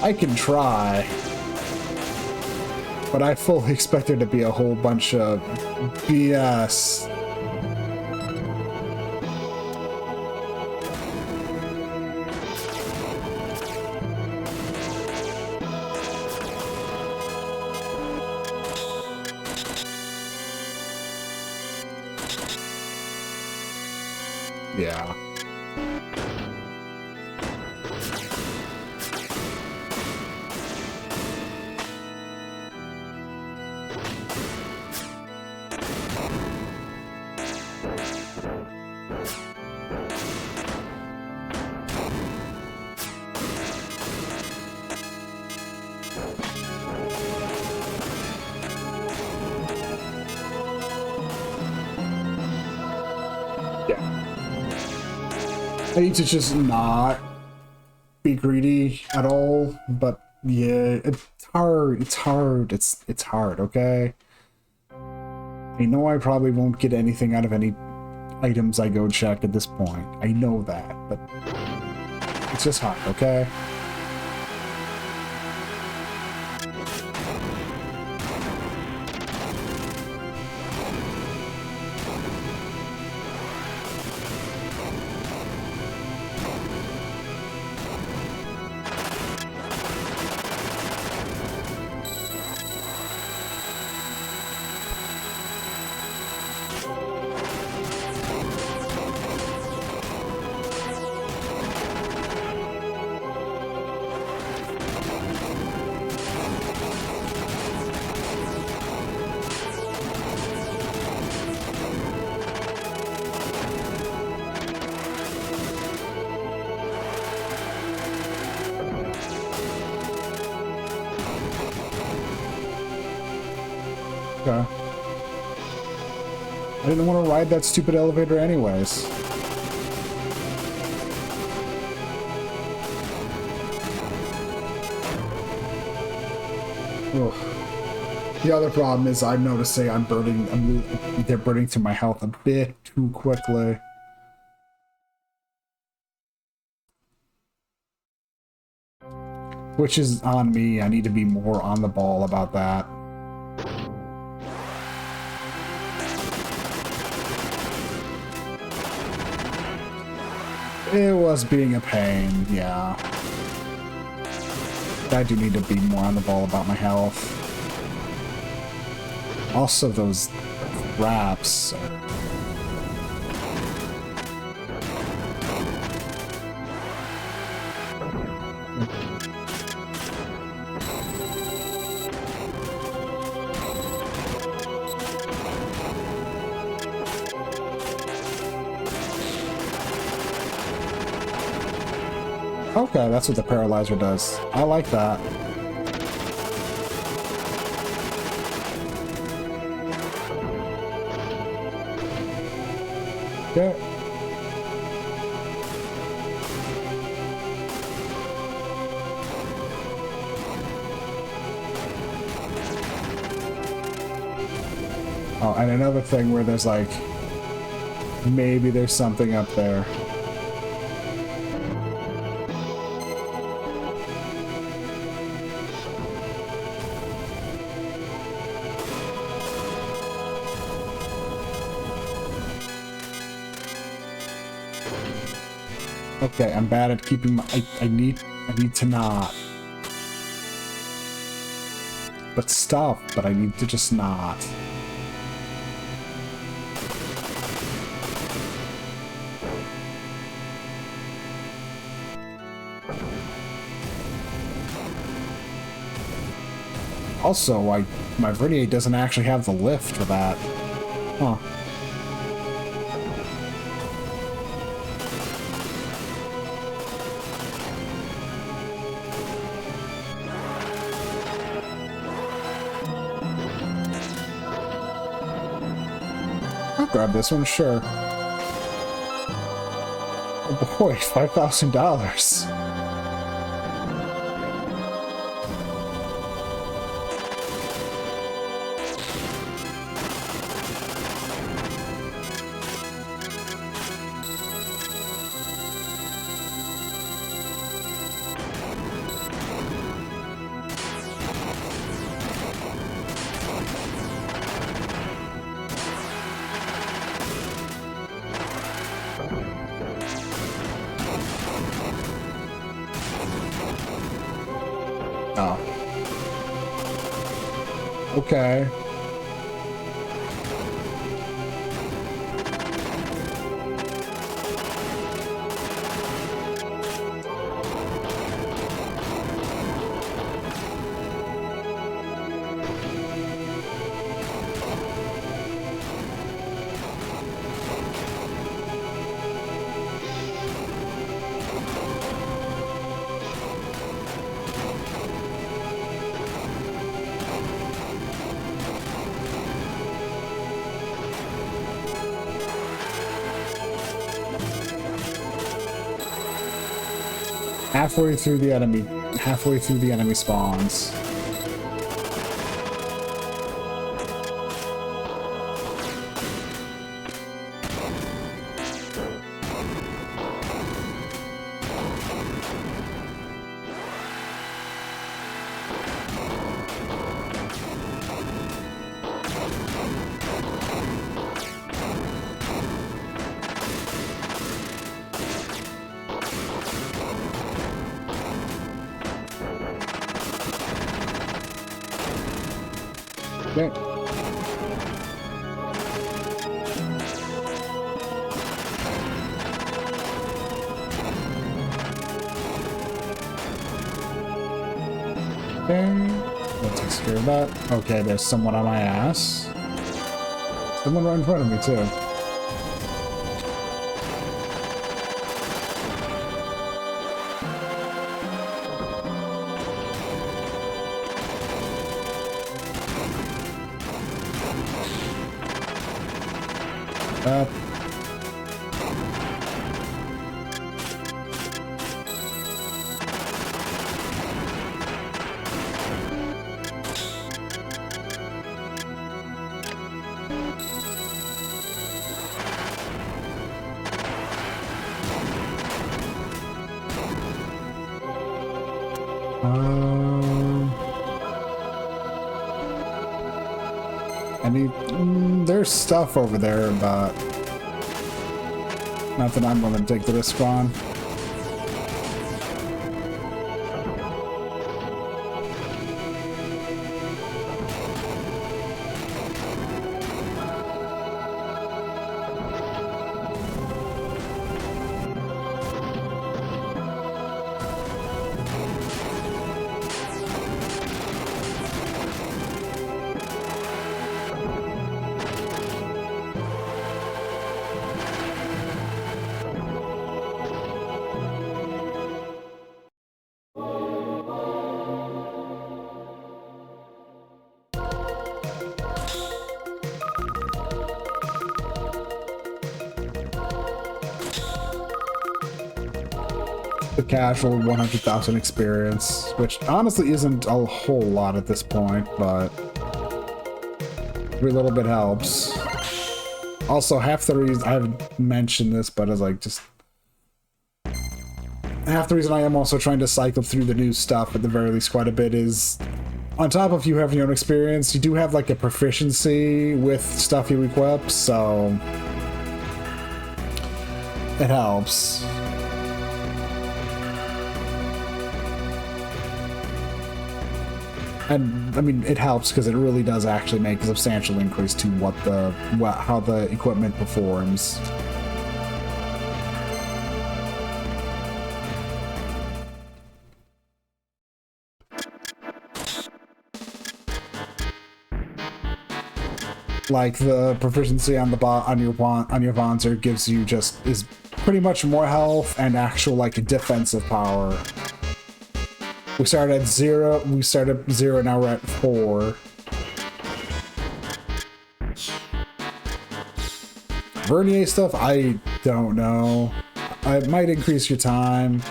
I can try, but I fully expect there to be a whole bunch of BS. Yeah. I need to just not be greedy at all, but yeah, it's hard, it's hard, okay? I know I probably won't get anything out of any items I go check at this point. I know that, but it's just hard, okay? Okay. I didn't want to ride that stupid elevator anyways. Ugh. The other problem is I'm noticing they're burning through my health a bit too quickly. Which is on me. I need to be more on the ball about that. It was being a pain, yeah. I do need to be more on the ball about my health. Also, those wraps. Okay, that's what the paralyzer does. I like that. Okay. Oh, and another thing where there's like, maybe there's something up there. Okay, I'm bad at keeping my... I need to not. But stuff, but I need to just not. Also, my Vernier doesn't actually have the lift for that. Huh. Grab this one, sure. Oh boy, $5,000. Oh. Okay. Halfway through the enemy spawns. Okay. Okay, that takes care of that. Okay, there's someone on my ass. Someone right in front of me, too. There's stuff over there, but not that I'm going to take the risk on. The casual 100,000 experience, which honestly isn't a whole lot at this point, but every little bit helps. Also, half the reason I haven't mentioned this, but as like just half the reason I am also trying to cycle through the new stuff at the very least quite a bit is on top of you having your own experience, you do have like a proficiency with stuff you equip, so it helps. And I mean, it helps because it really does actually make a substantial increase to how the equipment performs. Like the proficiency on your Vonzer gives you is pretty much more health and actual like defensive power. We started at 0, now we're at 4. Vernier stuff, I don't know. It might increase your time.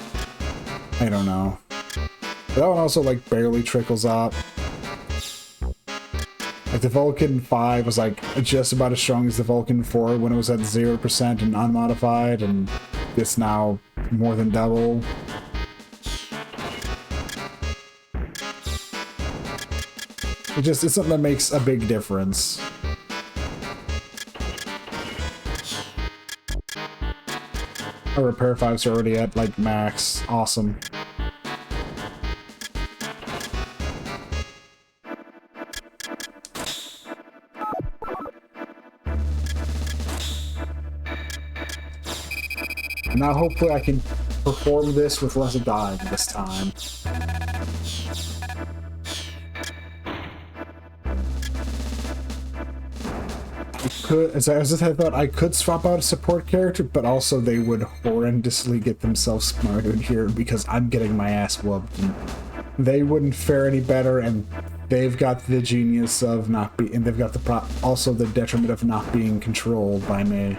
I don't know. But that one also like barely trickles up. Like the Vulcan 5 was like just about as strong as the Vulcan 4 when it was at 0% and unmodified, and this now more than double. It's something that makes a big difference. Our repair 5's already at like max. Awesome. And now hopefully I can perform this with less dying this time. As I thought, I could swap out a support character, but also they would horrendously get themselves smarted here because I'm getting my ass whooped. And they wouldn't fare any better, and they've got the genius of not being, and they've got also the detriment of not being controlled by me.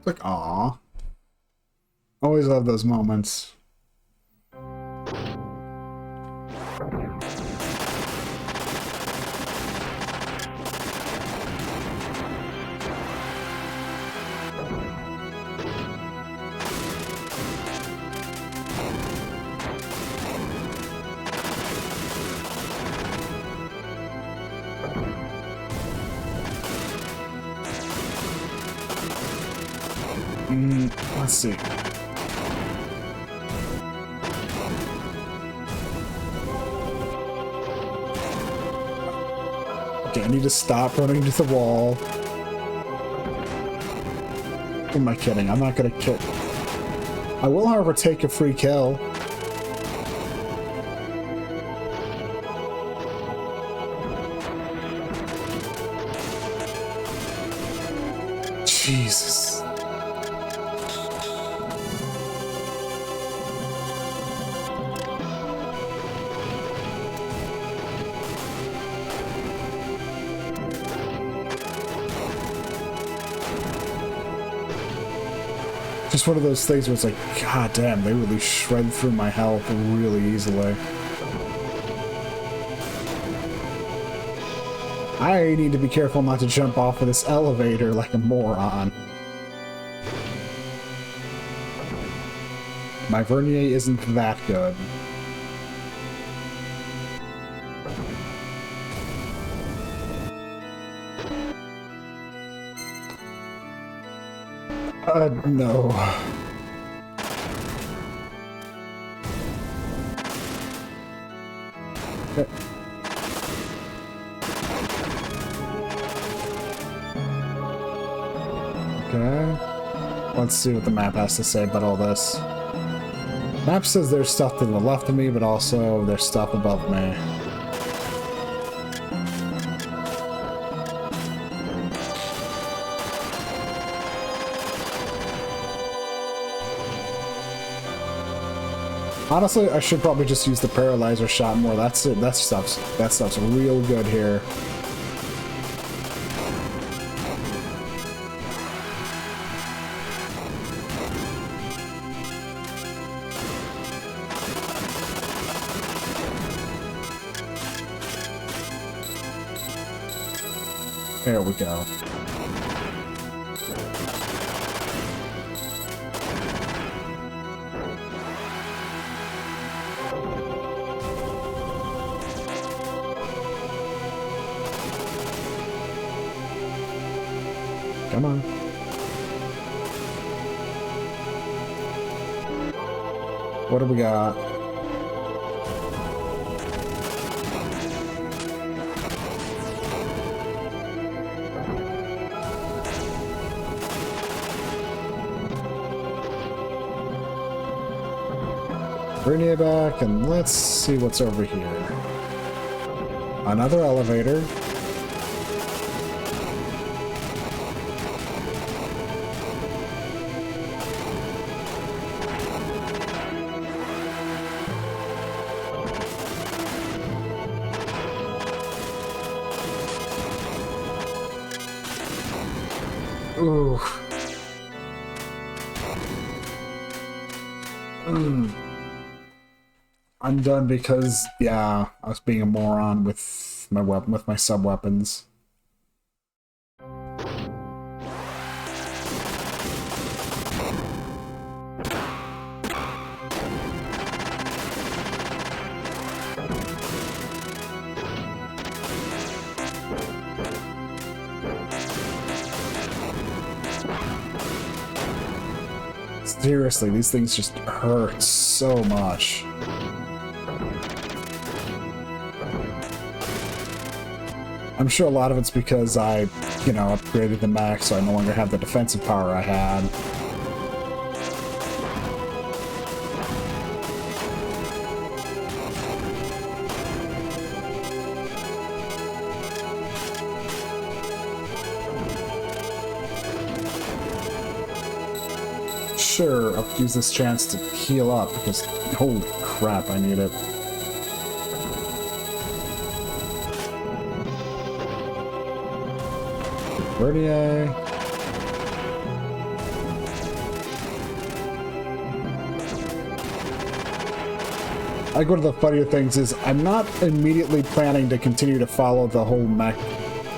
Like, aw. Always love those moments. Let's see. Okay, I need to stop running to the wall. Who am I kidding? I'm not gonna kill. I will, however, take a free kill. Jesus. Just one of those things where it's like, god damn, they really shred through my health really easily. I need to be careful not to jump off of this elevator like a moron. My Vernier isn't that good. No. Okay. Let's see what the map has to say about all this. Map says there's stuff to the left of me, but also there's stuff above me. Honestly, I should probably just use the paralyzer shot more. That's it. That stuff's real good here. There we go. Come on. What do we got? Vernier back, and let's see what's over here. Another elevator. Ooh. I'm done because, yeah, I was being a moron with my sub-weapons. Seriously, these things just hurt so much. I'm sure a lot of it's because I, you know, upgraded the max, so I no longer have the defensive power I had. Sure, I'll use this chance to heal up, because holy crap, I need it. Vernier. Like, one of the funnier things is I'm not immediately planning to continue to follow the whole mech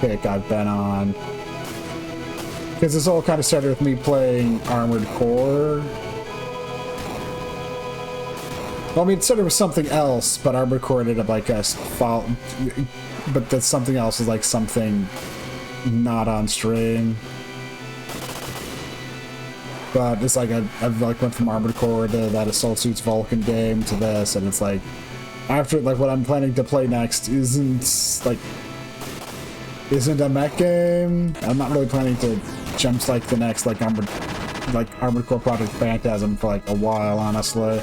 kick I've been on. Because this all kind of started with me playing Armored Core. Well, I mean, it started with something else, but Armored Core ended up like us follow. But that something else is like something not on stream. But it's like I've like went from Armored Core to that Assault Suits Vulcan game to this, and it's like after like what I'm planning to play next isn't a mech game. I'm not really planning to jump like the next like Armored Core Project Phantasm for like a while, honestly.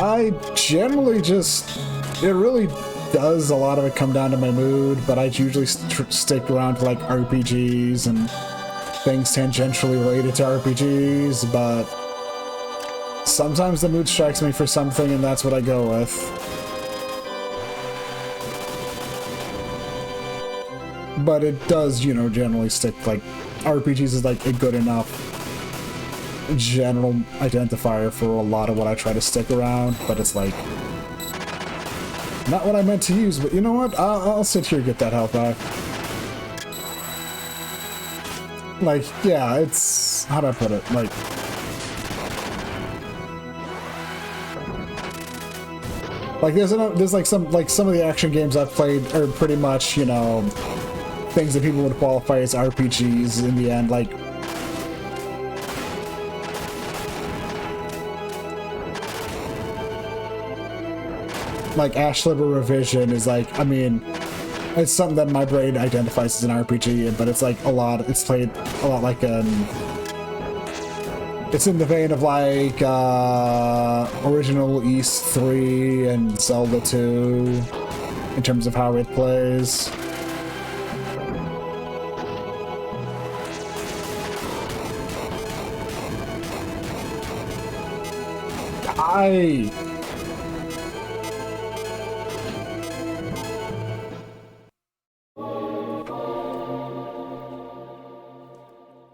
I generally just, it really does a lot of it come down to my mood, but I usually stick around to like RPGs and things tangentially related to RPGs, but sometimes the mood strikes me for something and that's what I go with. But it does, you know, generally stick, like, RPGs is like a good enough general identifier for a lot of what I try to stick around, but it's like not what I meant to use. But you know what? I'll sit here and get that health back. Like, yeah, it's, how do I put it? Like there's like some of the action games I've played are pretty much, you know, things that people would qualify as RPGs in the end, like Ash Sliver Revision is like, I mean, it's something that my brain identifies as an RPG, but it's like it's played a lot like it's in the vein of like original East 3 and Zelda 2 in terms of how it plays.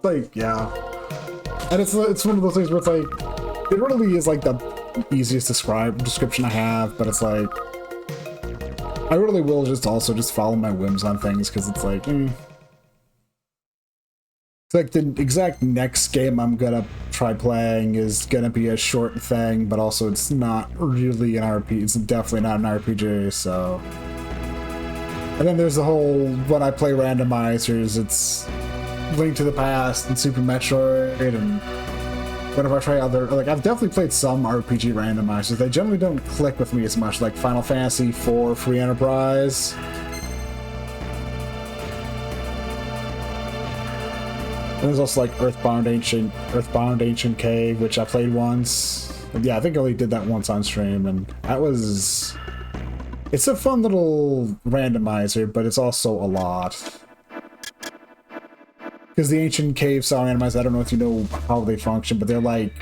Like, yeah. And it's one of those things where it's like, it really is like the easiest description I have, but it's like, I really will just follow my whims on things, because it's like, It's like the exact next game I'm gonna try playing is gonna be a short thing, but also it's not really an RPG, it's definitely not an RPG, so... And then there's the whole, when I play randomizers, it's Link to the Past and Super Metroid, and whenever I try other, like, I've definitely played some RPG randomizers. They generally don't click with me as much, like Final Fantasy IV Free Enterprise. And there's also like Earthbound Ancient Cave, which I played once. And yeah, I think I only did that once on stream, and that was... It's a fun little randomizer, but it's also a lot. Because the Ancient Cave style randomizers, I don't know if you know how they function, but they're like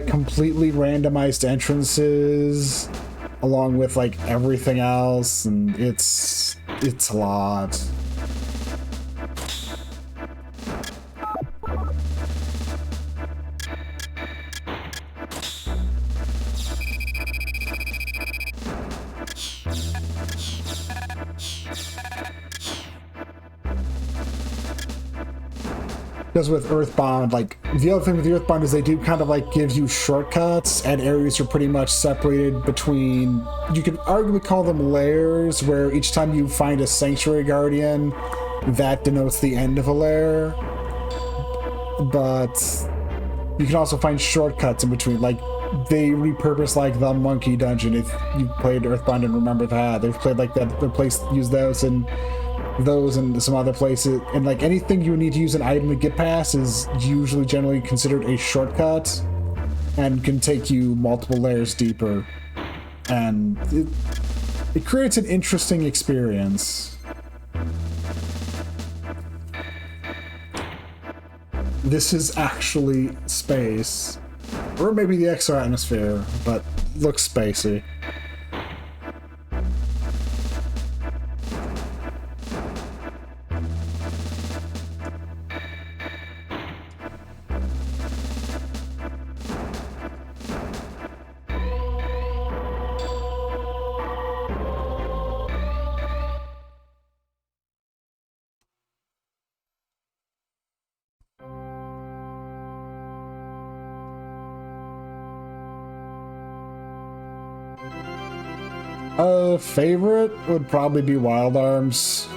completely randomized entrances along with like everything else, and it's a lot. Because with Earthbound, like, the other thing with the Earthbound is they do kind of like give you shortcuts, and areas are pretty much separated between, you could arguably call them layers, where each time you find a Sanctuary Guardian, that denotes the end of a layer. But you can also find shortcuts in between, like, they repurpose like the Monkey Dungeon, if you played Earthbound and remember that. They've played like that, use those and some other places, and like anything you need to use an item to get past is usually generally considered a shortcut and can take you multiple layers deeper, and it creates an interesting experience. This is actually space, or maybe the extra atmosphere, but looks spacey. Favorite would probably be Wild Arms.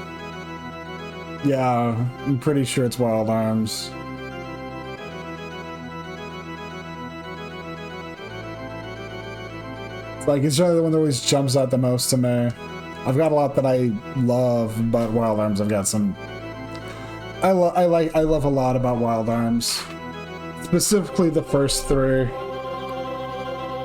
Yeah, I'm pretty sure it's Wild Arms. Like, it's generally the one that always jumps out the most to me. I've got a lot that I love, but Wild Arms, I've got some... I love a lot about Wild Arms. Specifically the first three.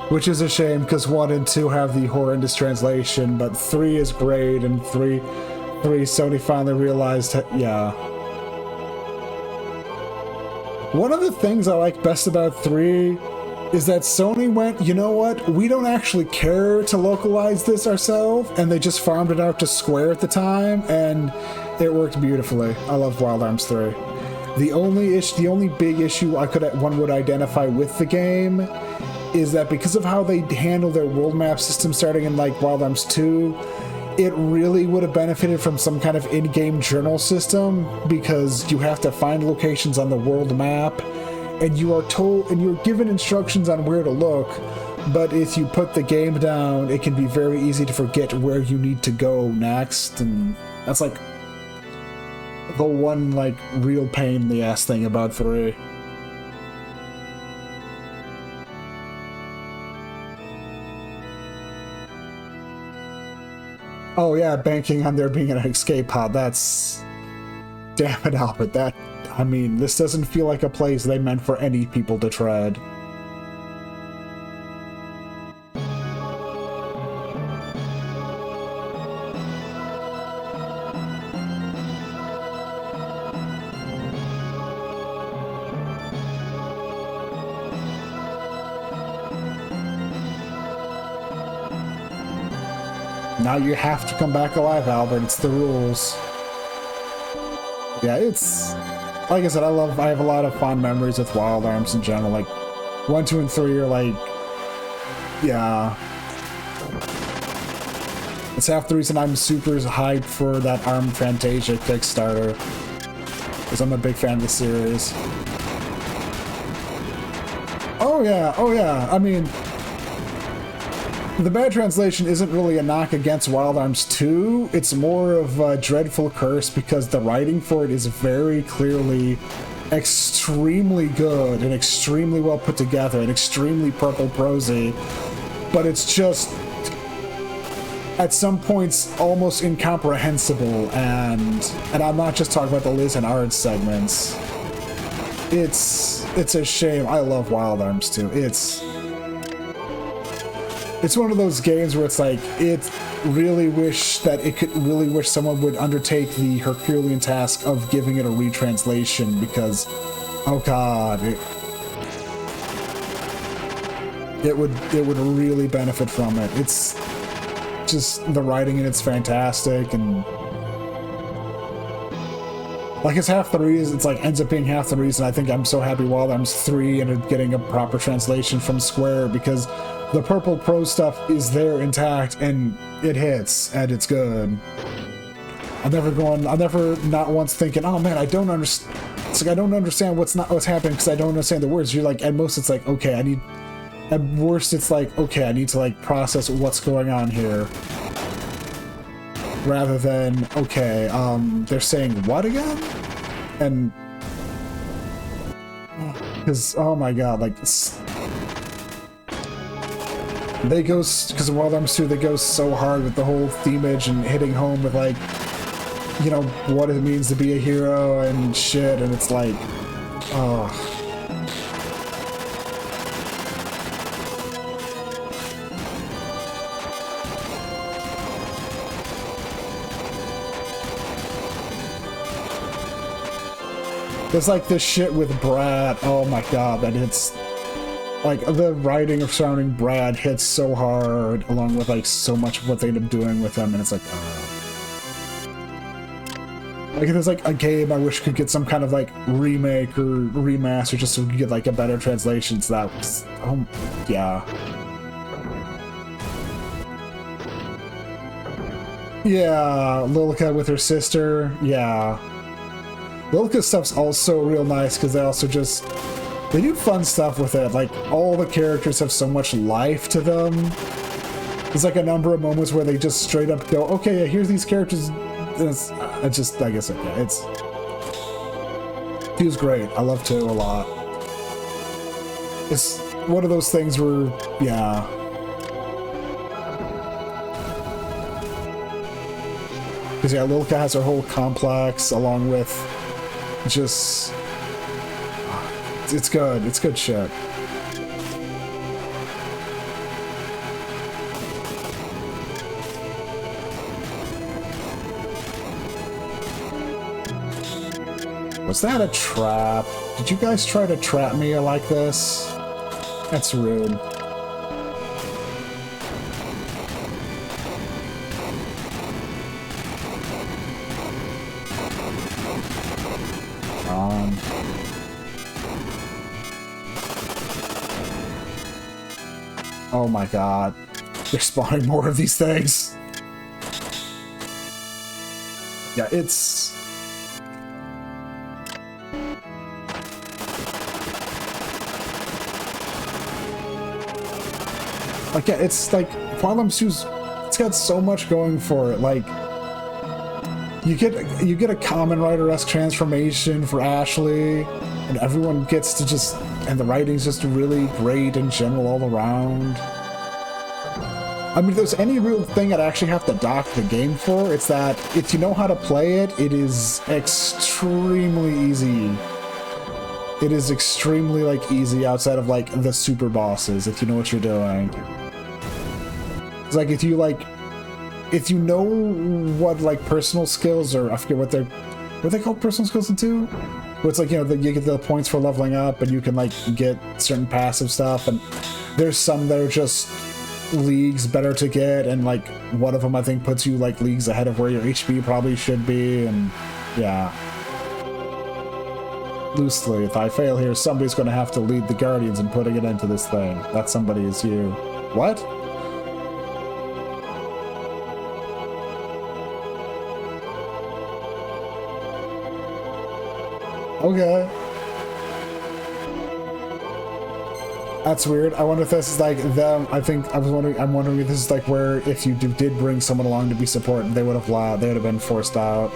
Which is a shame, because 1 and 2 have the horrendous translation, but 3 is great, and 3 Sony finally realized, yeah. One of the things I like best about 3 is that Sony went, you know what, we don't actually care to localize this ourselves, and they just farmed it out to Square at the time, and it worked beautifully. I love Wild Arms 3. The only big issue one would identify with the game is that because of how they handle their world map system starting in like Wild Arms 2, it really would have benefited from some kind of in-game journal system, because you have to find locations on the world map, and you're given instructions on where to look, but if you put the game down, it can be very easy to forget where you need to go next, and that's like the one like real pain in the ass thing about 3. Oh yeah, banking on there being an escape pod, that's... Damn it, Albert, that... I mean, this doesn't feel like a place they meant for any people to tread. Now you have to come back alive, Albert. It's the rules. Yeah, it's... Like I said, I have a lot of fond memories with Wild Arms in general. Like, 1, 2, and 3 are like... Yeah. It's half the reason I'm super hyped for that ARM Fantasia Kickstarter. Because I'm a big fan of the series. Oh yeah. I mean... The bad translation isn't really a knock against Wild Arms 2, it's more of a dreadful curse because the writing for it is very clearly extremely good and extremely well put together and extremely purple prosy, but it's just at some points almost incomprehensible, and I'm not just talking about the Liz and Ard segments. It's a shame. I love Wild Arms 2. It's one of those games where it's like, it really wish someone would undertake the Herculean task of giving it a retranslation, because, oh god, it would really benefit from it. It's just, the writing in it's fantastic, and like, it's half the reason, it's like, ends up being half the reason I think I'm so happy Wild Arms 3 ended up getting a proper translation from Square, because the purple prose stuff is there intact, and it hits, and it's good. I'm never not once thinking, oh man, I don't understand. It's like, I don't understand what's happening because I don't understand the words. You're like, at most it's like, okay, at worst it's like, okay, I need to like process what's going on here. Rather than, okay, they're saying what again? And, because, oh my god, like, they go, because of Wild Arms 2, they go so hard with the whole themage and hitting home with, like, you know, what it means to be a hero and shit, and it's like, oh. There's like this shit with Brad, oh my god, that it's... Like, the writing of surrounding Brad hits so hard, along with, like, so much of what they end up doing with him, and it's like, Like, if there's, like, a game I wish could get some kind of, like, remake or remaster just so we could get, like, a better translation, so that was... Oh, yeah. Yeah, Lilica with her sister, yeah. Lilica's stuff's also real nice, because they also just... They do fun stuff with it, like, all the characters have so much life to them, There's like a number of moments where they just straight up go, okay, yeah, here's these characters. It's just, like I said, yeah, it's... He was great. I love 2 a lot. It's one of those things where, yeah... Because, yeah, Lilka has her whole complex, along with just... It's good. It's good shit. Was that a trap? Did you guys try to trap me like this? That's rude. Oh my god. They're spawning more of these things. Yeah, it's... Like, yeah, it's like, Fire Emblem 2's, it's got so much going for it. Like, you get a Kamen Rider-esque transformation for Ashley, and everyone gets to just, and the writing's just really great in general all around. I mean, if there's any real thing I'd actually have to dock the game for, it's that if you know how to play it, it is extremely easy. It is extremely, like, easy outside of, like, the super bosses, if you know what you're doing. It's like, if you know what, like, personal skills, or I forget what they called personal skills in 2? Where it's like, you know, you get the points for leveling up, and you can, like, get certain passive stuff, and there's some that are just leagues better to get, and, like, one of them, I think, puts you, like, leagues ahead of where your HP probably should be, and, yeah. Loosely, if I fail here, somebody's going to have to lead the Guardians in putting it into this thing. That somebody is you. What? Okay. That's weird. I wonder if this is like them. I'm wondering if this is like where if you did bring someone along to be support, they would have been forced out.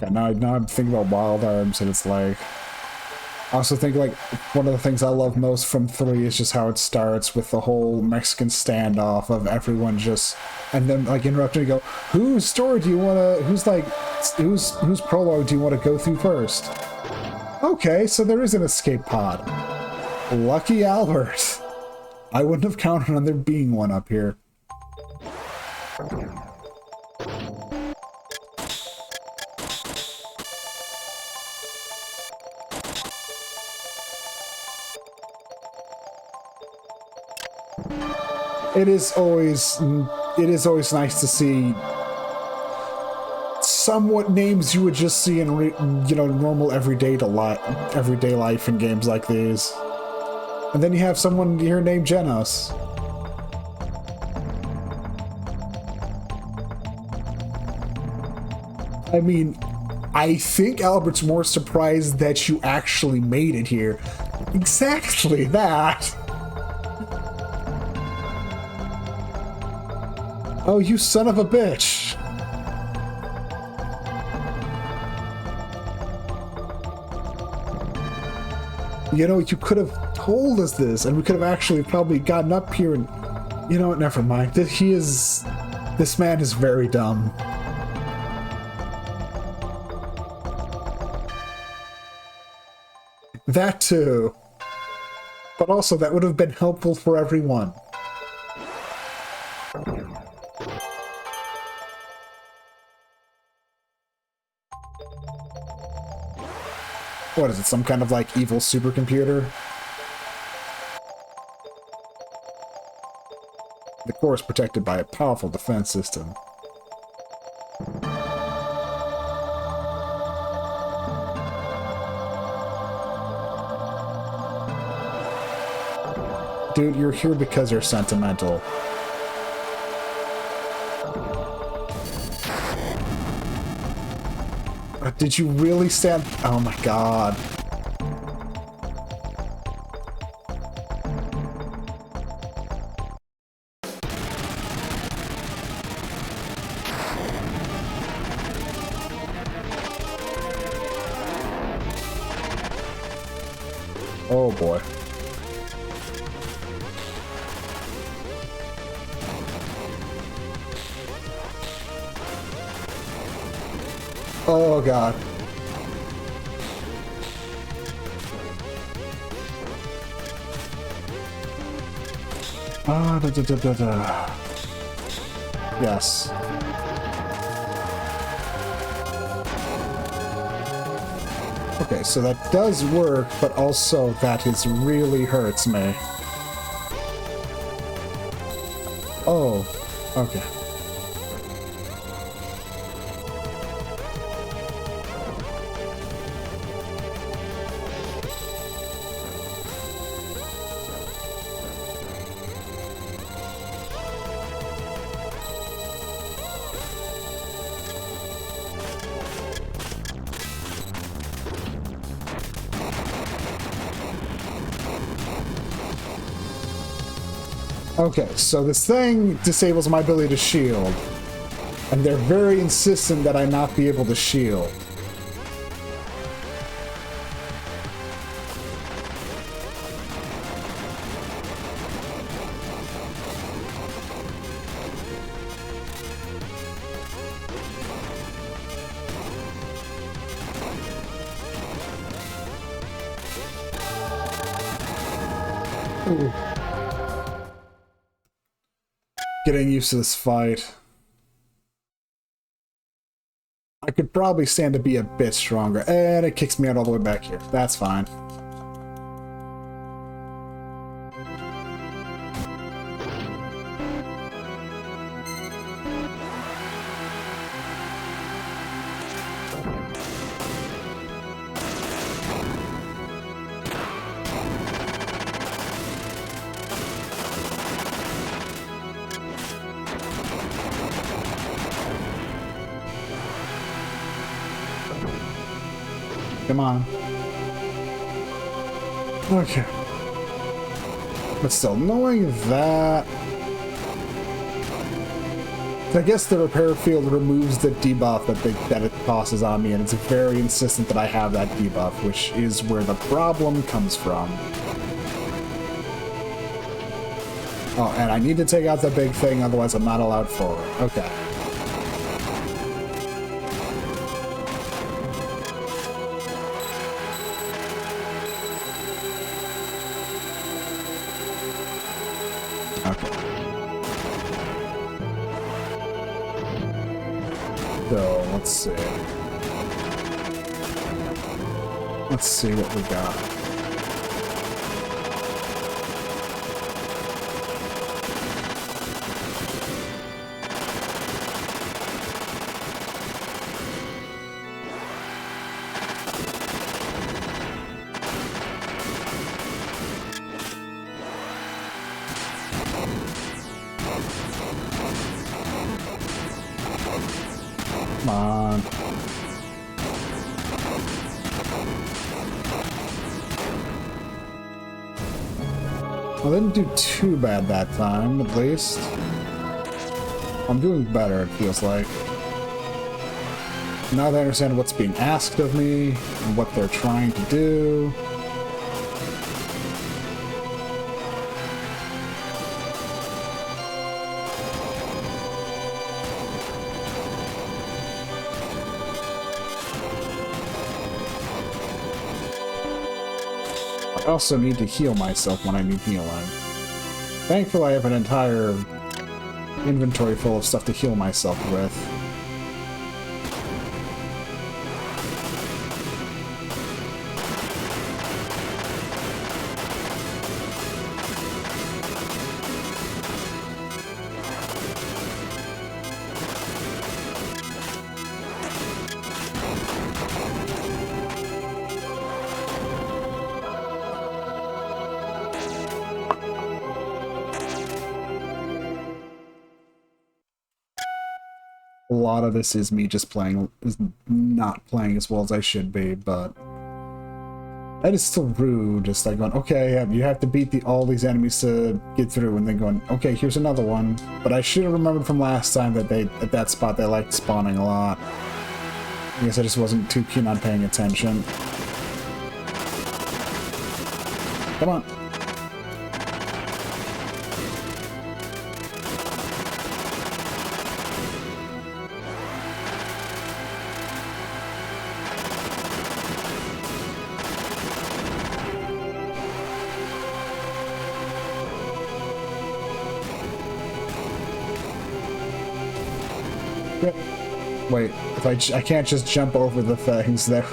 Yeah, now I'm thinking about Wild Arms, and it's like... I also think, like, one of the things I love most from 3 is just how it starts with the whole Mexican standoff of everyone just... And then, like, interrupting to go, whose story do you want to... Whose prologue do you want to go through first? Okay, so there is an escape pod. Lucky Albert. I wouldn't have counted on there being one up here. It is always nice to see somewhat names you would just see in normal everyday life in games like these, and then you have someone here named Genos. I mean, I think Albert's more surprised that you actually made it here. Exactly that. Oh, you son of a bitch! You know, you could have told us this, and we could have actually probably gotten up here and... You know what, never mind. This man is very dumb. That too. But also, that would have been helpful for everyone. What is it, some kind of, like, evil supercomputer? The core is protected by a powerful defense system. Dude, you're here because you're sentimental. Did you really stand? Oh my god. Oh boy. Oh god. Ah, da, da, da, da, da. Yes. Okay, so that does work, but also that is really hurts me. Oh, okay. Okay, so this thing disables my ability to shield. And they're very insistent that I not be able to shield. Ooh. Getting used to this fight. I could probably stand to be a bit stronger. And it kicks me out all the way back here. That's fine. Come on. Okay. But still, knowing that... I guess the repair field removes the debuff that it tosses on me, and it's very insistent that I have that debuff, which is where the problem comes from. Oh, and I need to take out the big thing, otherwise I'm not allowed forward. Okay. So, let's see. Let's see what we got. Come on. I didn't do too bad that time, at least. I'm doing better, it feels like. Now that I understand what's being asked of me, and what they're trying to do. I also need to heal myself when I need healing. Thankfully, I have an entire inventory full of stuff to heal myself with. A lot of this is me just not playing as well as I should be, but that is still rude. Just like going, okay, you have to beat all these enemies to get through, and then going, okay, here's another one. But I should have remembered from last time that at that spot they liked spawning a lot. I guess I just wasn't too keen on paying attention. Come on. Wait, if I can't just jump over the things there.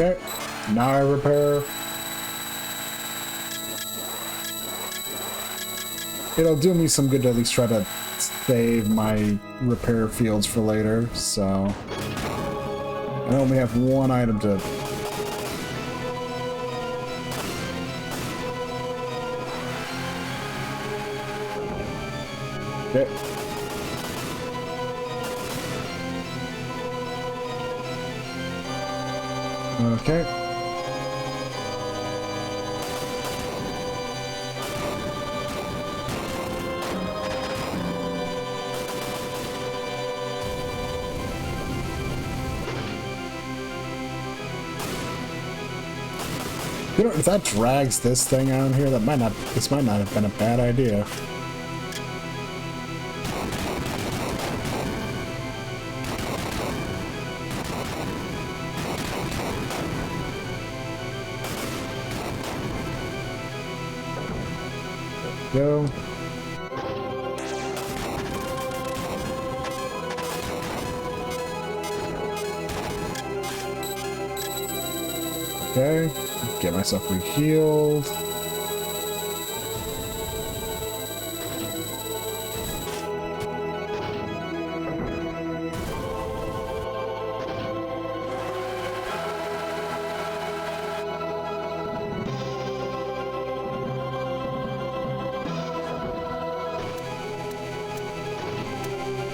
Okay, now I repair. It'll do me some good to at least try to save my repair fields for later, so... I only have one item to... Okay. Okay. You know, if that drags this thing out here, this might not have been a bad idea. Go. Okay, get myself re-healed.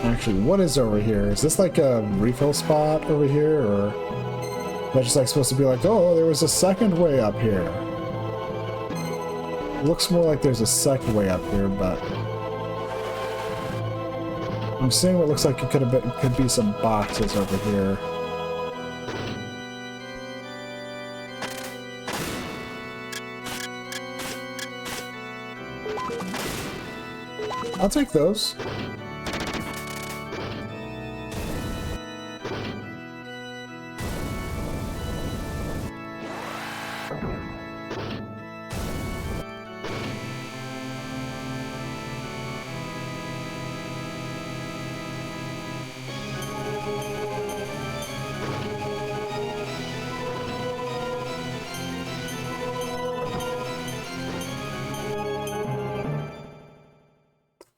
Actually, what is over here? Is this like a refill spot over here, or is that just like supposed to be like, oh, there was a second way up here? It looks more like there's a second way up here, but I'm seeing what looks like it could be some boxes over here. I'll take those.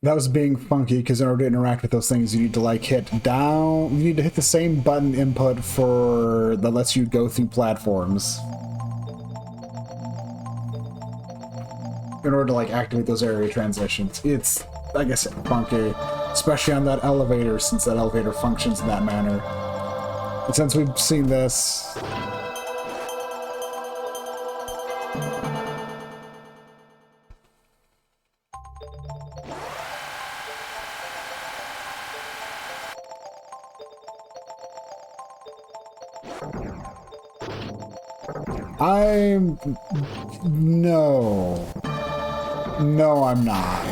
That was being funky, because in order to interact with those things, you need to like hit down. You need to hit the same button input that lets you go through platforms in order to like activate those area transitions. It's, like I said, funky, especially on that elevator, since that elevator functions in that manner. And since we've seen this. I'm... No. No, I'm not.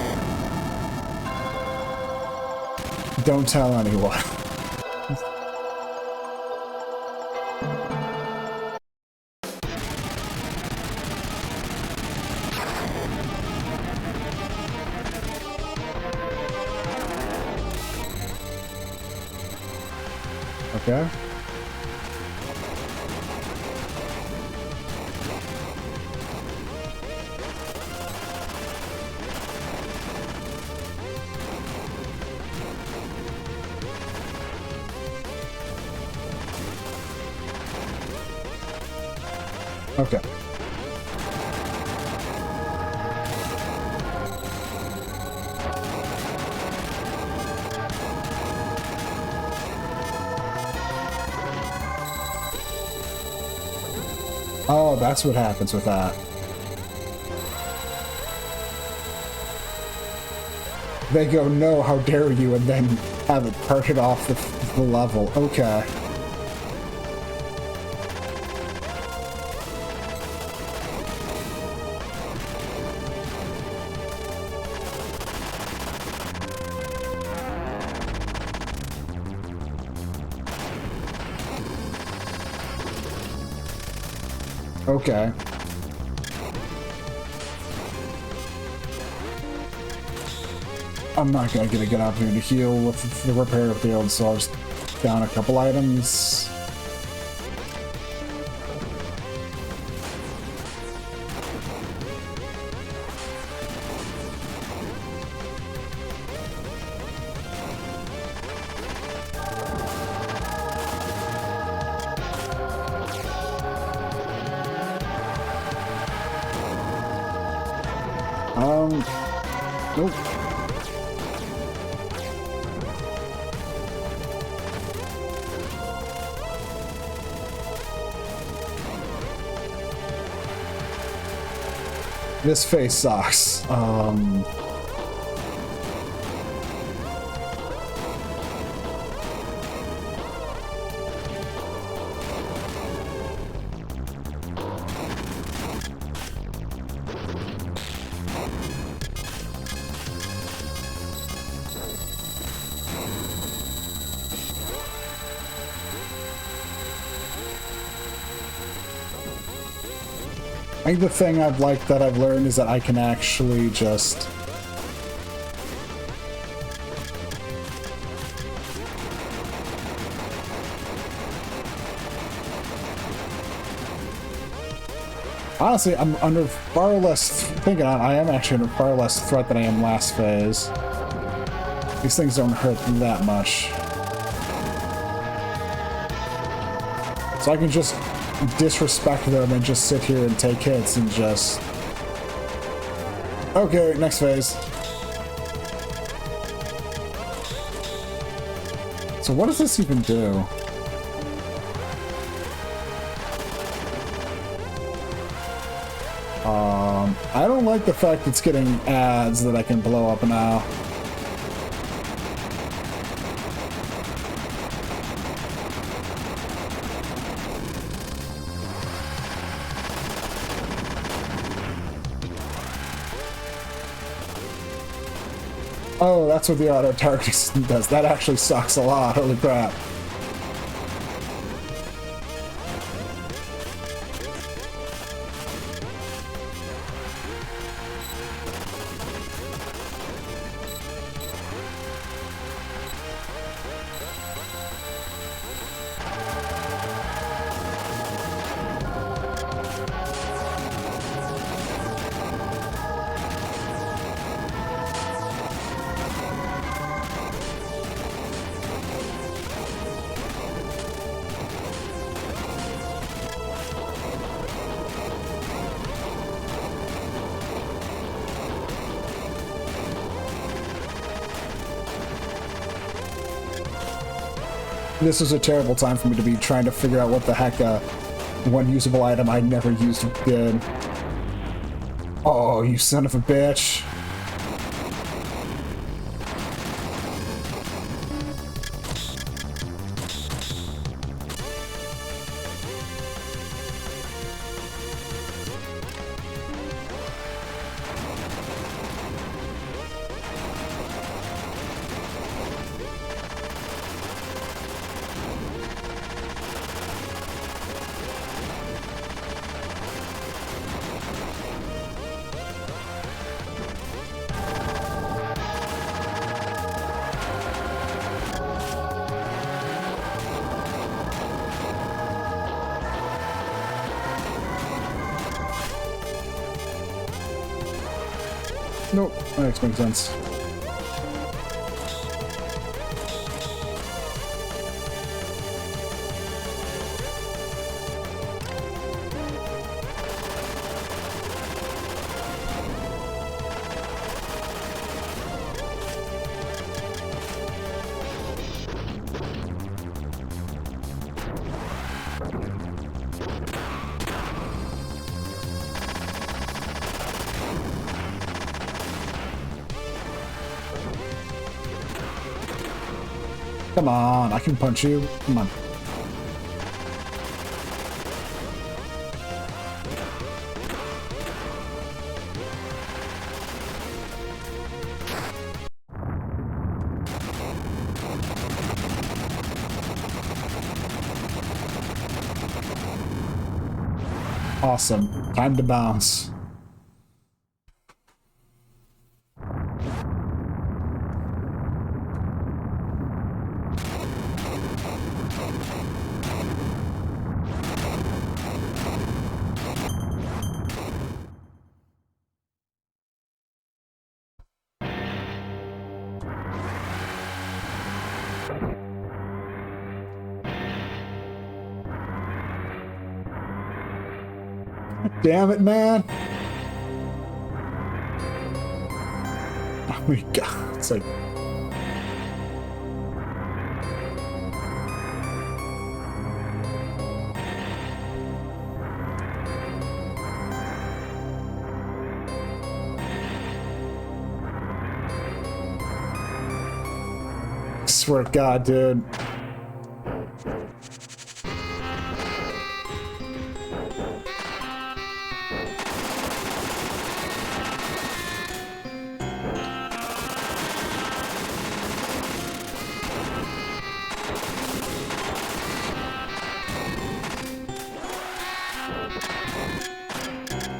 Don't tell anyone. Okay. Okay. Oh, that's what happens with that. They go, no, how dare you, and then have it parted off the level. Okay. Okay. I'm not gonna get a good opportunity to heal with the repair field, so I'll just down a couple items. Nope. This face sucks. I think the thing I've liked that I've learned is that I can actually just... Honestly, I'm under far less... Thinking on, I am actually under far less threat than I am last phase. These things don't hurt that much. So I can just disrespect them and just sit here and take hits and just... Okay, next phase. So what does this even do? I don't like the fact it's getting ads that I can blow up now. Oh, that's what the auto targeting does. That actually sucks a lot. Holy crap. This was a terrible time for me to be trying to figure out what the heck one usable item I never used did. Oh, you son of a bitch. Nope, that makes sense. Come on, I can punch you. Come on. Awesome. Time to bounce. Damn it, man. Oh my god. It's like... I swear to God, dude.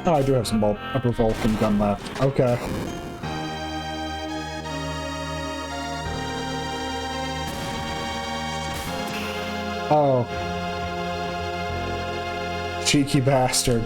Oh, I do have some upper Vulcan gun left. Okay. Oh. Cheeky bastard.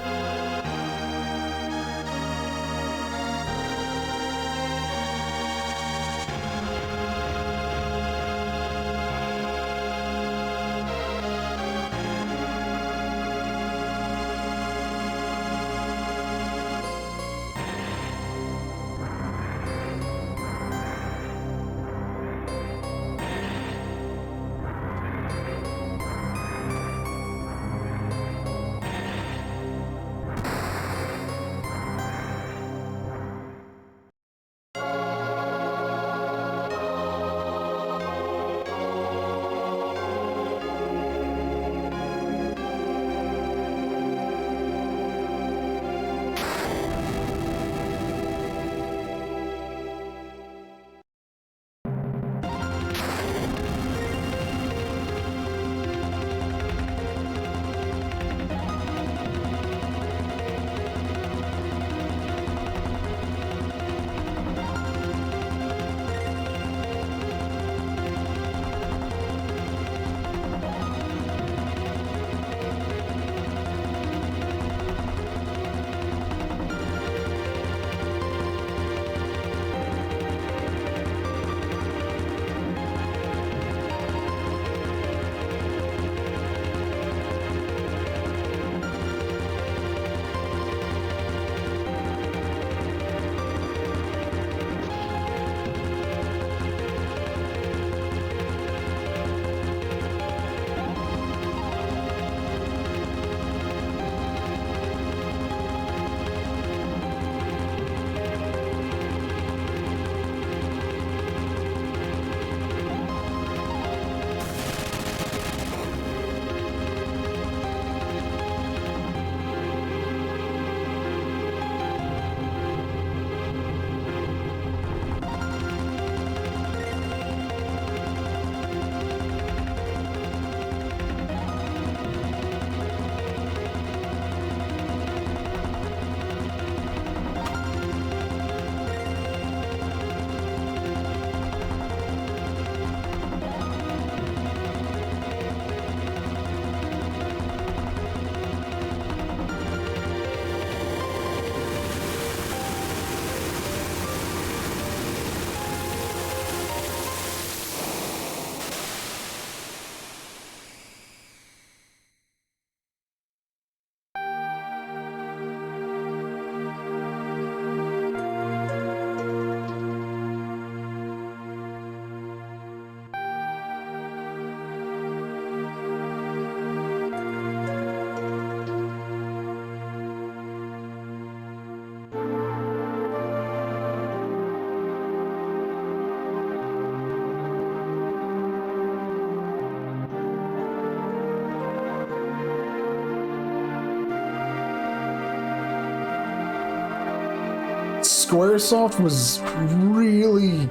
Squaresoft was really...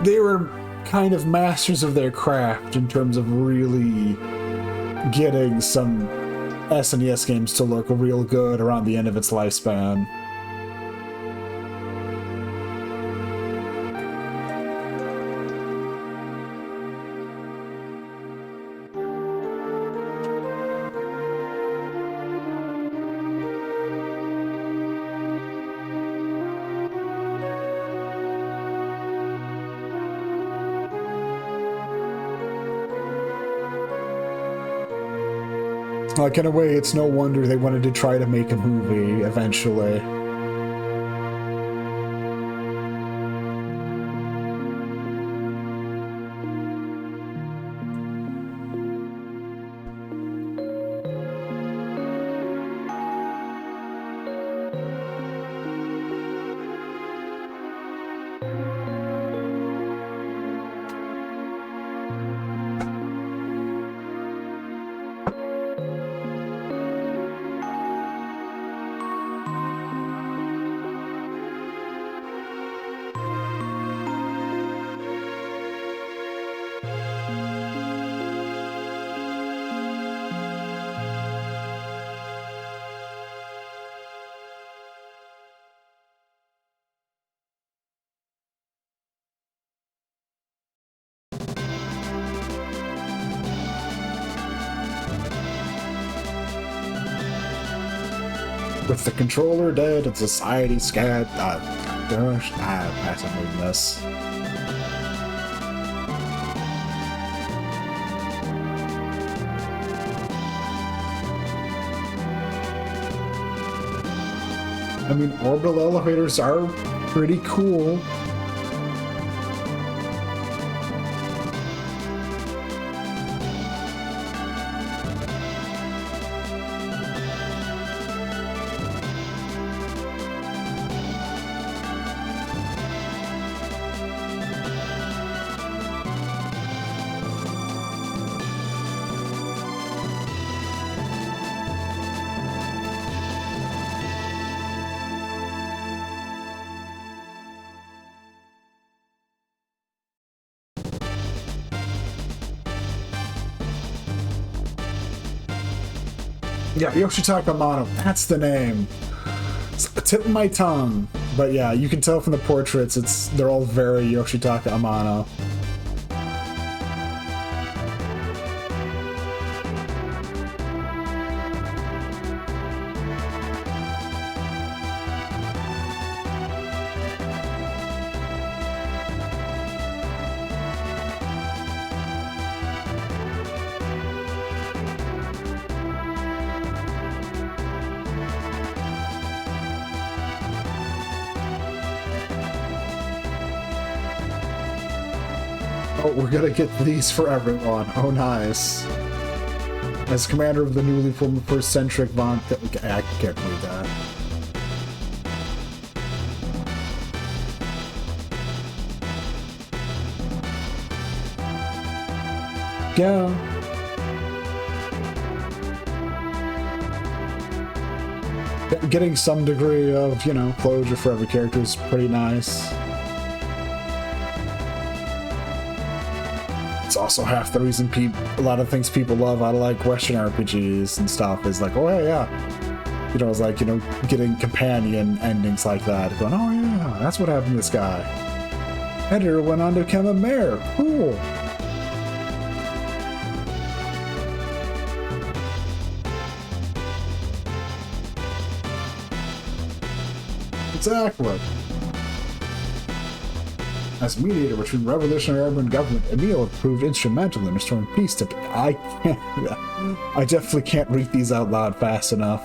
They were kind of masters of their craft in terms of really getting some SNES games to look real good around the end of its lifespan. Like, in a way, it's no wonder they wanted to try to make a movie eventually. With the controller dead and society scared, gosh, I'm reading this. I mean, orbital elevators are pretty cool. Yeah, Yoshitaka Amano, that's the name. It's the tip of my tongue. But yeah, you can tell from the portraits, they're all very Yoshitaka Amano. Oh, we're gonna get these for everyone. Oh, nice. As commander of the newly formed First Centric Von... Okay, I can't read that. Yeah. Getting some degree of, you know, closure for every character is pretty nice. It's also half the reason a lot of things people love out of like Western RPGs and stuff is like, oh yeah, you know, it's like, you know, getting companion endings like that, going, oh yeah, that's what happened to this guy. Editor went on to become a mayor. Cool. Exactly. As mediator between revolutionary urban government, Emil proved instrumental in restoring peace to... I definitely can't read these out loud fast enough.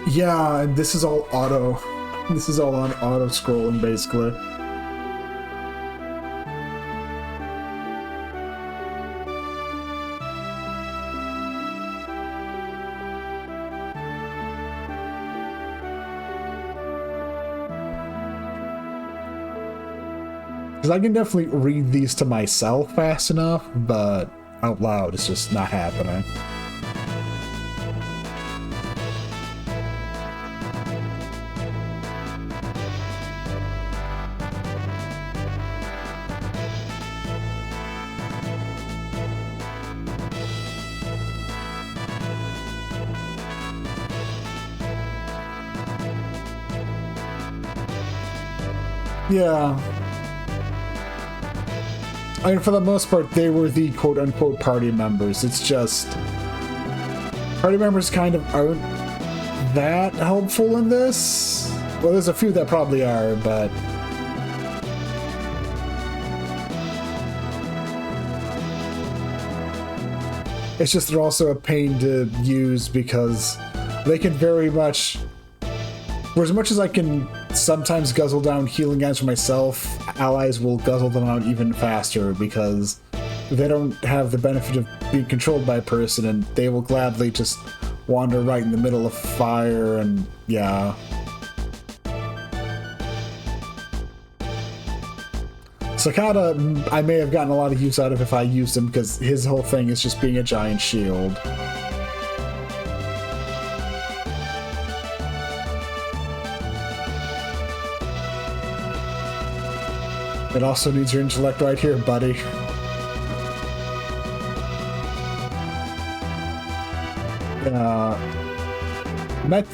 Yeah, and this is all auto. This is all on auto scrolling, basically. Because I can definitely read these to myself fast enough, but out loud it's just not happening. Yeah. I mean, for the most part, they were the quote-unquote party members. It's just... party members kind of aren't that helpful in this. Well, there's a few that probably are, but... it's just they're also a pain to use because they can very much... for as much as I can sometimes guzzle down healing items for myself, allies will guzzle them out even faster because they don't have the benefit of being controlled by a person, and they will gladly just wander right in the middle of fire, and yeah. Sakata, I may have gotten a lot of use out of if I used him, because his whole thing is just being a giant shield. It also needs your intellect right here, buddy. Met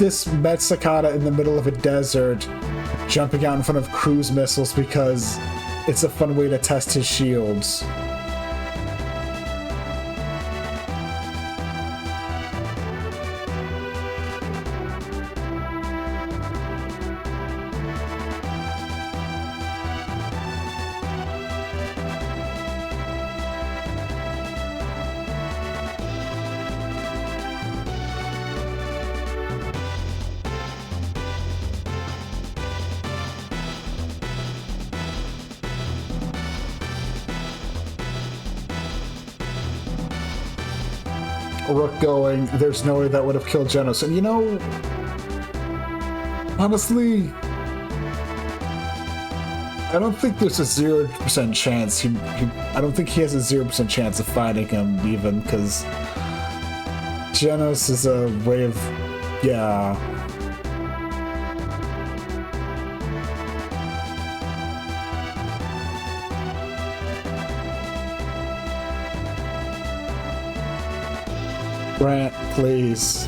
Sakata in the middle of a desert, jumping out in front of cruise missiles because it's a fun way to test his shields. Rook going, there's no way that would have killed Genos. And you know, honestly, I don't think there's a 0% chance I don't think he has a 0% chance of fighting him even, because Genos is a way of, yeah. Grant, please.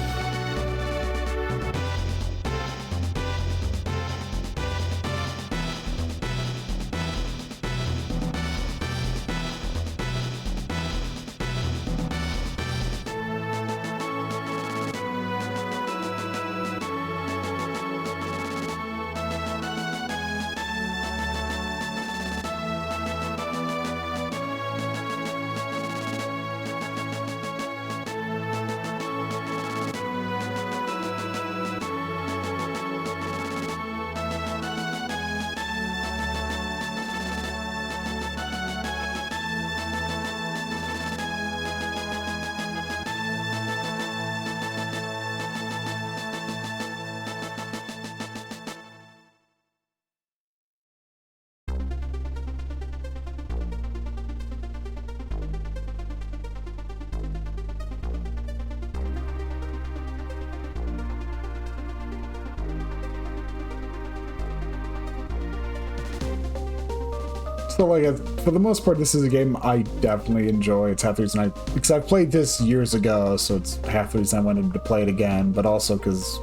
So, like, for the most part, this is a game I definitely enjoy. It's half the reason because I played this years ago, so it's half the reason I wanted to play it again, but also because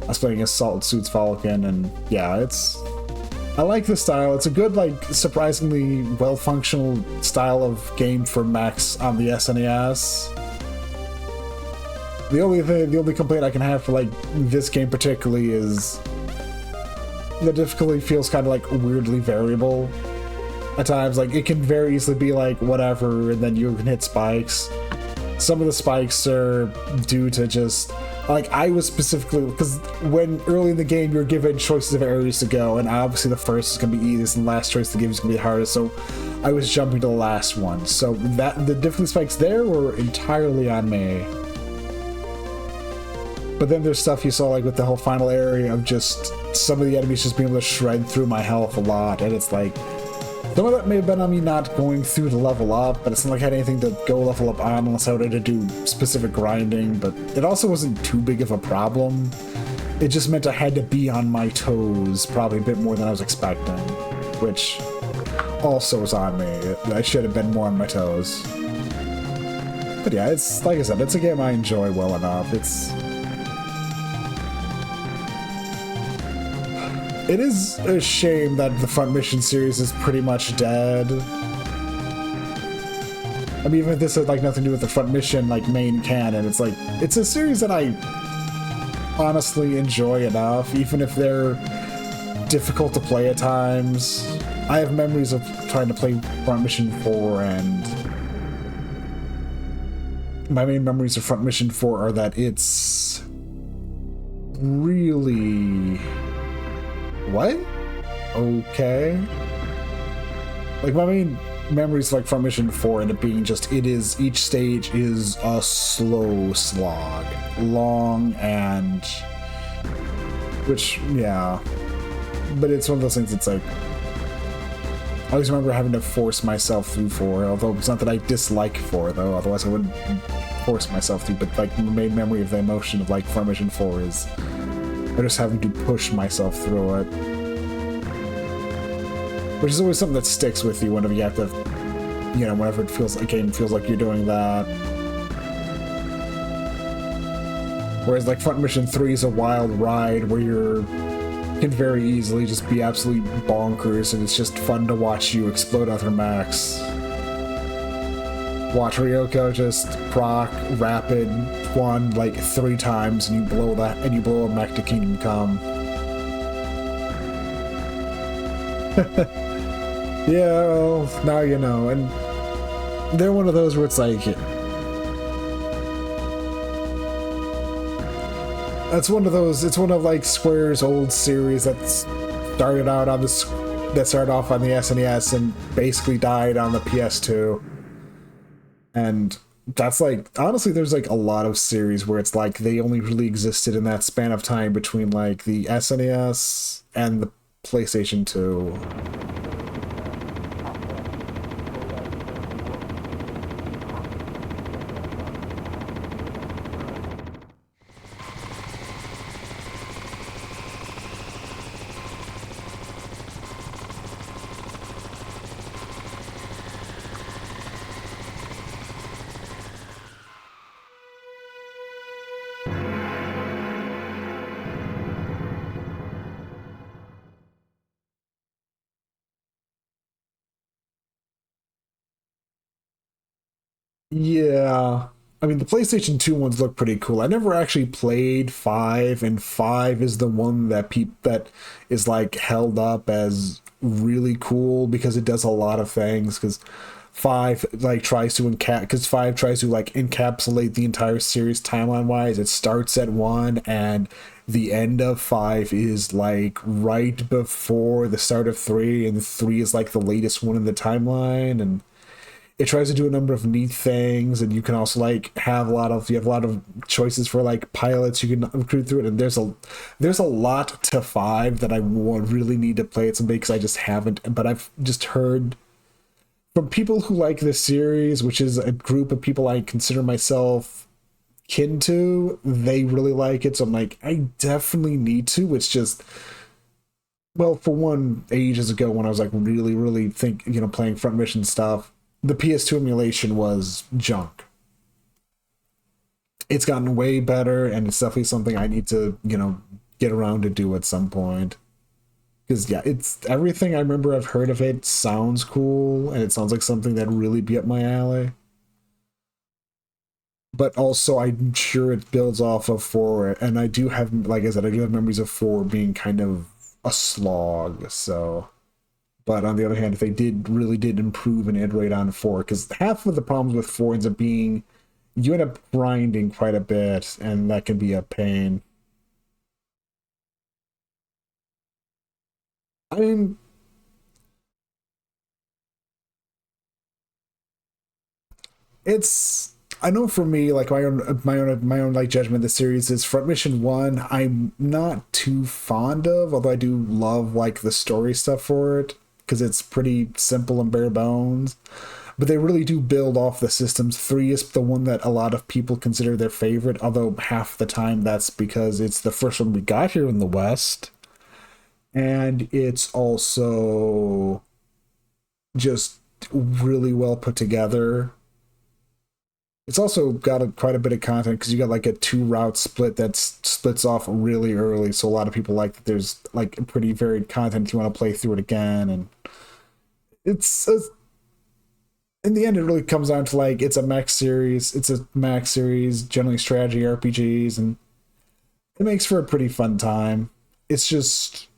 I was playing Assault Suits Falcon, and yeah, I like the style. It's a good, like, surprisingly well-functional style of game for mechs on the SNES. The only complaint I can have for, like, this game particularly is the difficulty feels kind of, like, weirdly variable at times. Like, it can very easily be like whatever, and then you can hit spikes. Some of the spikes are due to just, like, I was specifically, because when early in the game you're given choices of areas to go, and obviously the first is going to be easiest and the last choice to give is going to be the hardest, so I was jumping to the last one. So that the difficulty spikes there were entirely on me. But then there's stuff you saw, like with the whole final area of just some of the enemies just being able to shred through my health a lot, and it's like, Some of that may have been on me not going through to level up, but it's not like I had anything to go level up on unless I wanted to do specific grinding, but it also wasn't too big of a problem. It just meant I had to be on my toes probably a bit more than I was expecting, which also was on me. I should have been more on my toes. But yeah, it's like I said, it's a game I enjoy well enough. It is a shame that the Front Mission series is pretty much dead. I mean, even if this had like nothing to do with the Front Mission like main canon, it's like it's a series that I honestly enjoy enough, even if they're difficult to play at times. I have memories of trying to play Front Mission 4, and my main memories of Front Mission 4 are that it's really... What? Okay. Like, my main memories like Front Mission 4 end up being just, each stage is a slow slog. Long and... Which, yeah. But it's one of those things that's like... I always remember having to force myself through 4, although it's not that I dislike 4, though, otherwise I wouldn't force myself through, but like, the main memory of the emotion of like Front Mission 4 is just having to push myself through it. Which is always something that sticks with you whenever you have to, you know, whenever it feels, a game feels like you're doing that. Whereas like Front Mission 3 is a wild ride where you can very easily just be absolutely bonkers, and it's just fun to watch you explode other mechs. Watch Ryoko just proc rapid 1 like 3 times, and you blow a mech to Kingdom Come. Yeah, well, now you know. And they're one of those where it's like, it's one of like Square's old series that started off on the SNES and basically died on the PS2. And that's like, honestly, there's like a lot of series where it's like they only really existed in that span of time between like the SNES and the PlayStation 2. Yeah. I mean, the PlayStation 2 ones look pretty cool. I never actually played 5, and 5 is the one that that is like held up as really cool because it does a lot of things. Because 5 like tries to like encapsulate the entire series timeline wise. It starts at 1, and the end of 5 is like right before the start of 3, and 3 is like the latest one in the timeline, and it tries to do a number of neat things, and you can also like have a lot of choices for like pilots you can recruit through it, and there's a lot to 5 that I really need to play at someday because I just haven't. But I've just heard from people who like this series, which is a group of people I consider myself kin to, they really like it, so I'm like, I definitely need to. It's just, well, for one, ages ago when I was like really playing Front Mission stuff, the PS2 emulation was junk. It's gotten way better, and it's definitely something I need to, get around to do at some point. Because, yeah, it's everything I remember I've heard of it sounds cool, and it sounds like something that'd really be up my alley. But also, I'm sure it builds off of 4, and I do have, like I said, I do have memories of 4 being kind of a slog, so... But on the other hand, if they really did improve and iterate on 4, because half of the problems with 4 ends up being you end up grinding quite a bit, and that can be a pain. I mean, I know for me, like my own like judgment of the series is Front Mission 1 I'm not too fond of, although I do love like the story stuff for it. because it's pretty simple and bare bones. But they really do build off the systems. 3 is the one that a lot of people consider their favorite, although half the time that's because it's the first one we got here in the West. And it's also just really well put together. It's also got quite a bit of content because you got like a 2-route split that splits off really early. So a lot of people like that there's like pretty varied content if you want to play through it again. And it's in the end, it really comes down to like it's a mech series. It's a mech series, generally strategy RPGs, and it makes for a pretty fun time. It's just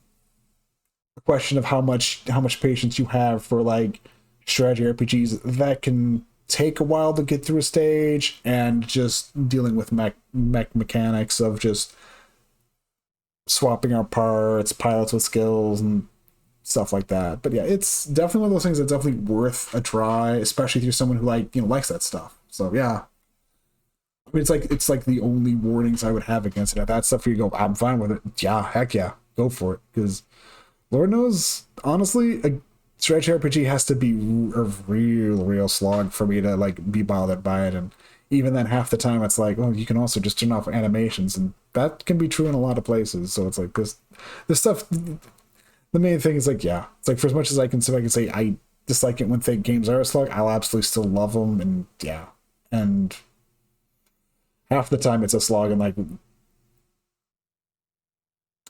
a question of how much patience you have for like strategy RPGs that can take a while to get through a stage, and just dealing with mech mechanics of just swapping out parts, pilots with skills, and stuff like that. But yeah, it's definitely one of those things that's definitely worth a try, especially if you're someone who likes that stuff. So yeah, I mean, it's like the only warnings I would have against it. If that stuff where you go, I'm fine with it. Yeah, heck yeah, go for it. Because Lord knows, honestly, a strategy RPG has to be a real slog for me to like be bothered by it. And even then, half the time it's like, oh, you can also just turn off animations, and that can be true in a lot of places. So it's like this stuff. The main thing is like, yeah, it's like for as much as I can sit back and say I dislike it when games are a slog, I'll absolutely still love them, and yeah, and half the time it's a slog, and like,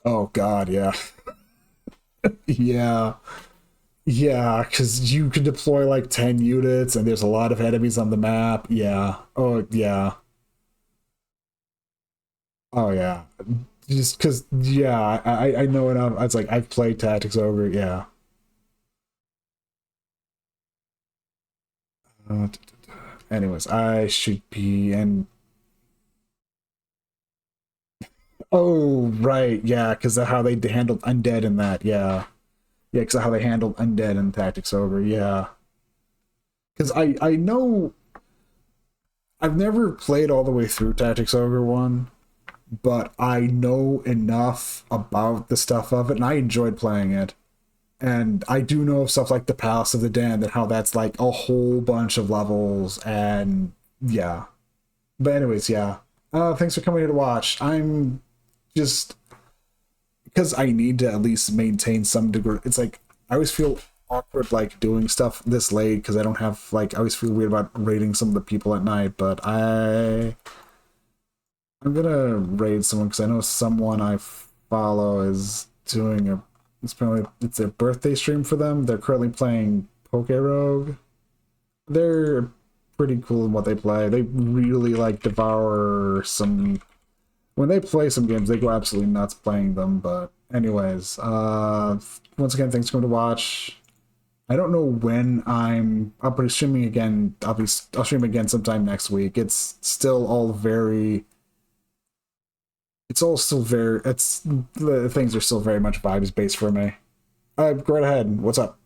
oh god, yeah, yeah, yeah, because you can deploy like 10 units, and there's a lot of enemies on the map. Yeah, oh yeah, oh yeah, just because yeah, I know enough. It's like I've played Tactics Ogre. Yeah. Anyways, I should be and oh right, yeah, because of how they handled undead in that. Yeah, yeah, because of how they handled undead in Tactics Ogre. Yeah, because I know I've never played all the way through Tactics Ogre 1, but I know enough about the stuff of it, and I enjoyed playing it. And I do know of stuff like the Palace of the Den, and how that's like a whole bunch of levels, and yeah. But anyways, yeah. Thanks for coming here to watch. I'm just because I need to at least maintain some degree. It's like I always feel awkward like doing stuff this late because I don't have like I always feel weird about raiding some of the people at night. But I'm gonna raid someone because I know someone I follow is doing a. It's their birthday stream for them. They're currently playing Poke Rogue. They're pretty cool in what they play. They really like devour some. When they play some games, they go absolutely nuts playing them. But anyways, once again, thanks for coming to watch. I don't know when I'll be streaming again. I'll stream again sometime next week. It's still all very. It's all still very. It's the things are still very much vibes based for me. Go right ahead. What's up?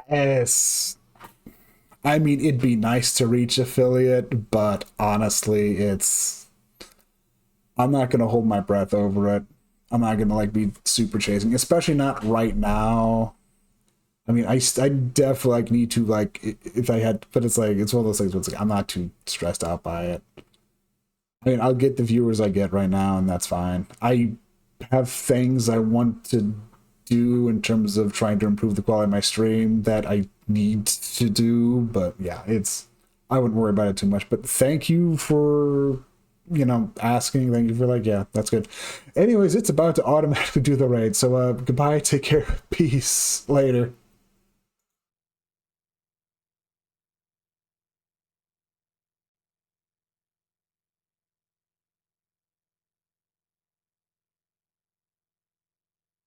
Yes. I mean, it'd be nice to reach affiliate, but honestly, I'm not gonna hold my breath over it. I'm not gonna like be super chasing, especially not right now. I mean, I definitely like need to like if I had, but it's like it's one of those things where it's like I'm not too stressed out by it. I mean, I'll get the viewers I get right now, and that's fine. I have things I want to do in terms of trying to improve the quality of my stream that I need to do, but yeah, I wouldn't worry about it too much. But thank you for asking. Thank you for like, yeah, that's good. Anyways, it's about to automatically do the raid, so goodbye, take care, peace, later.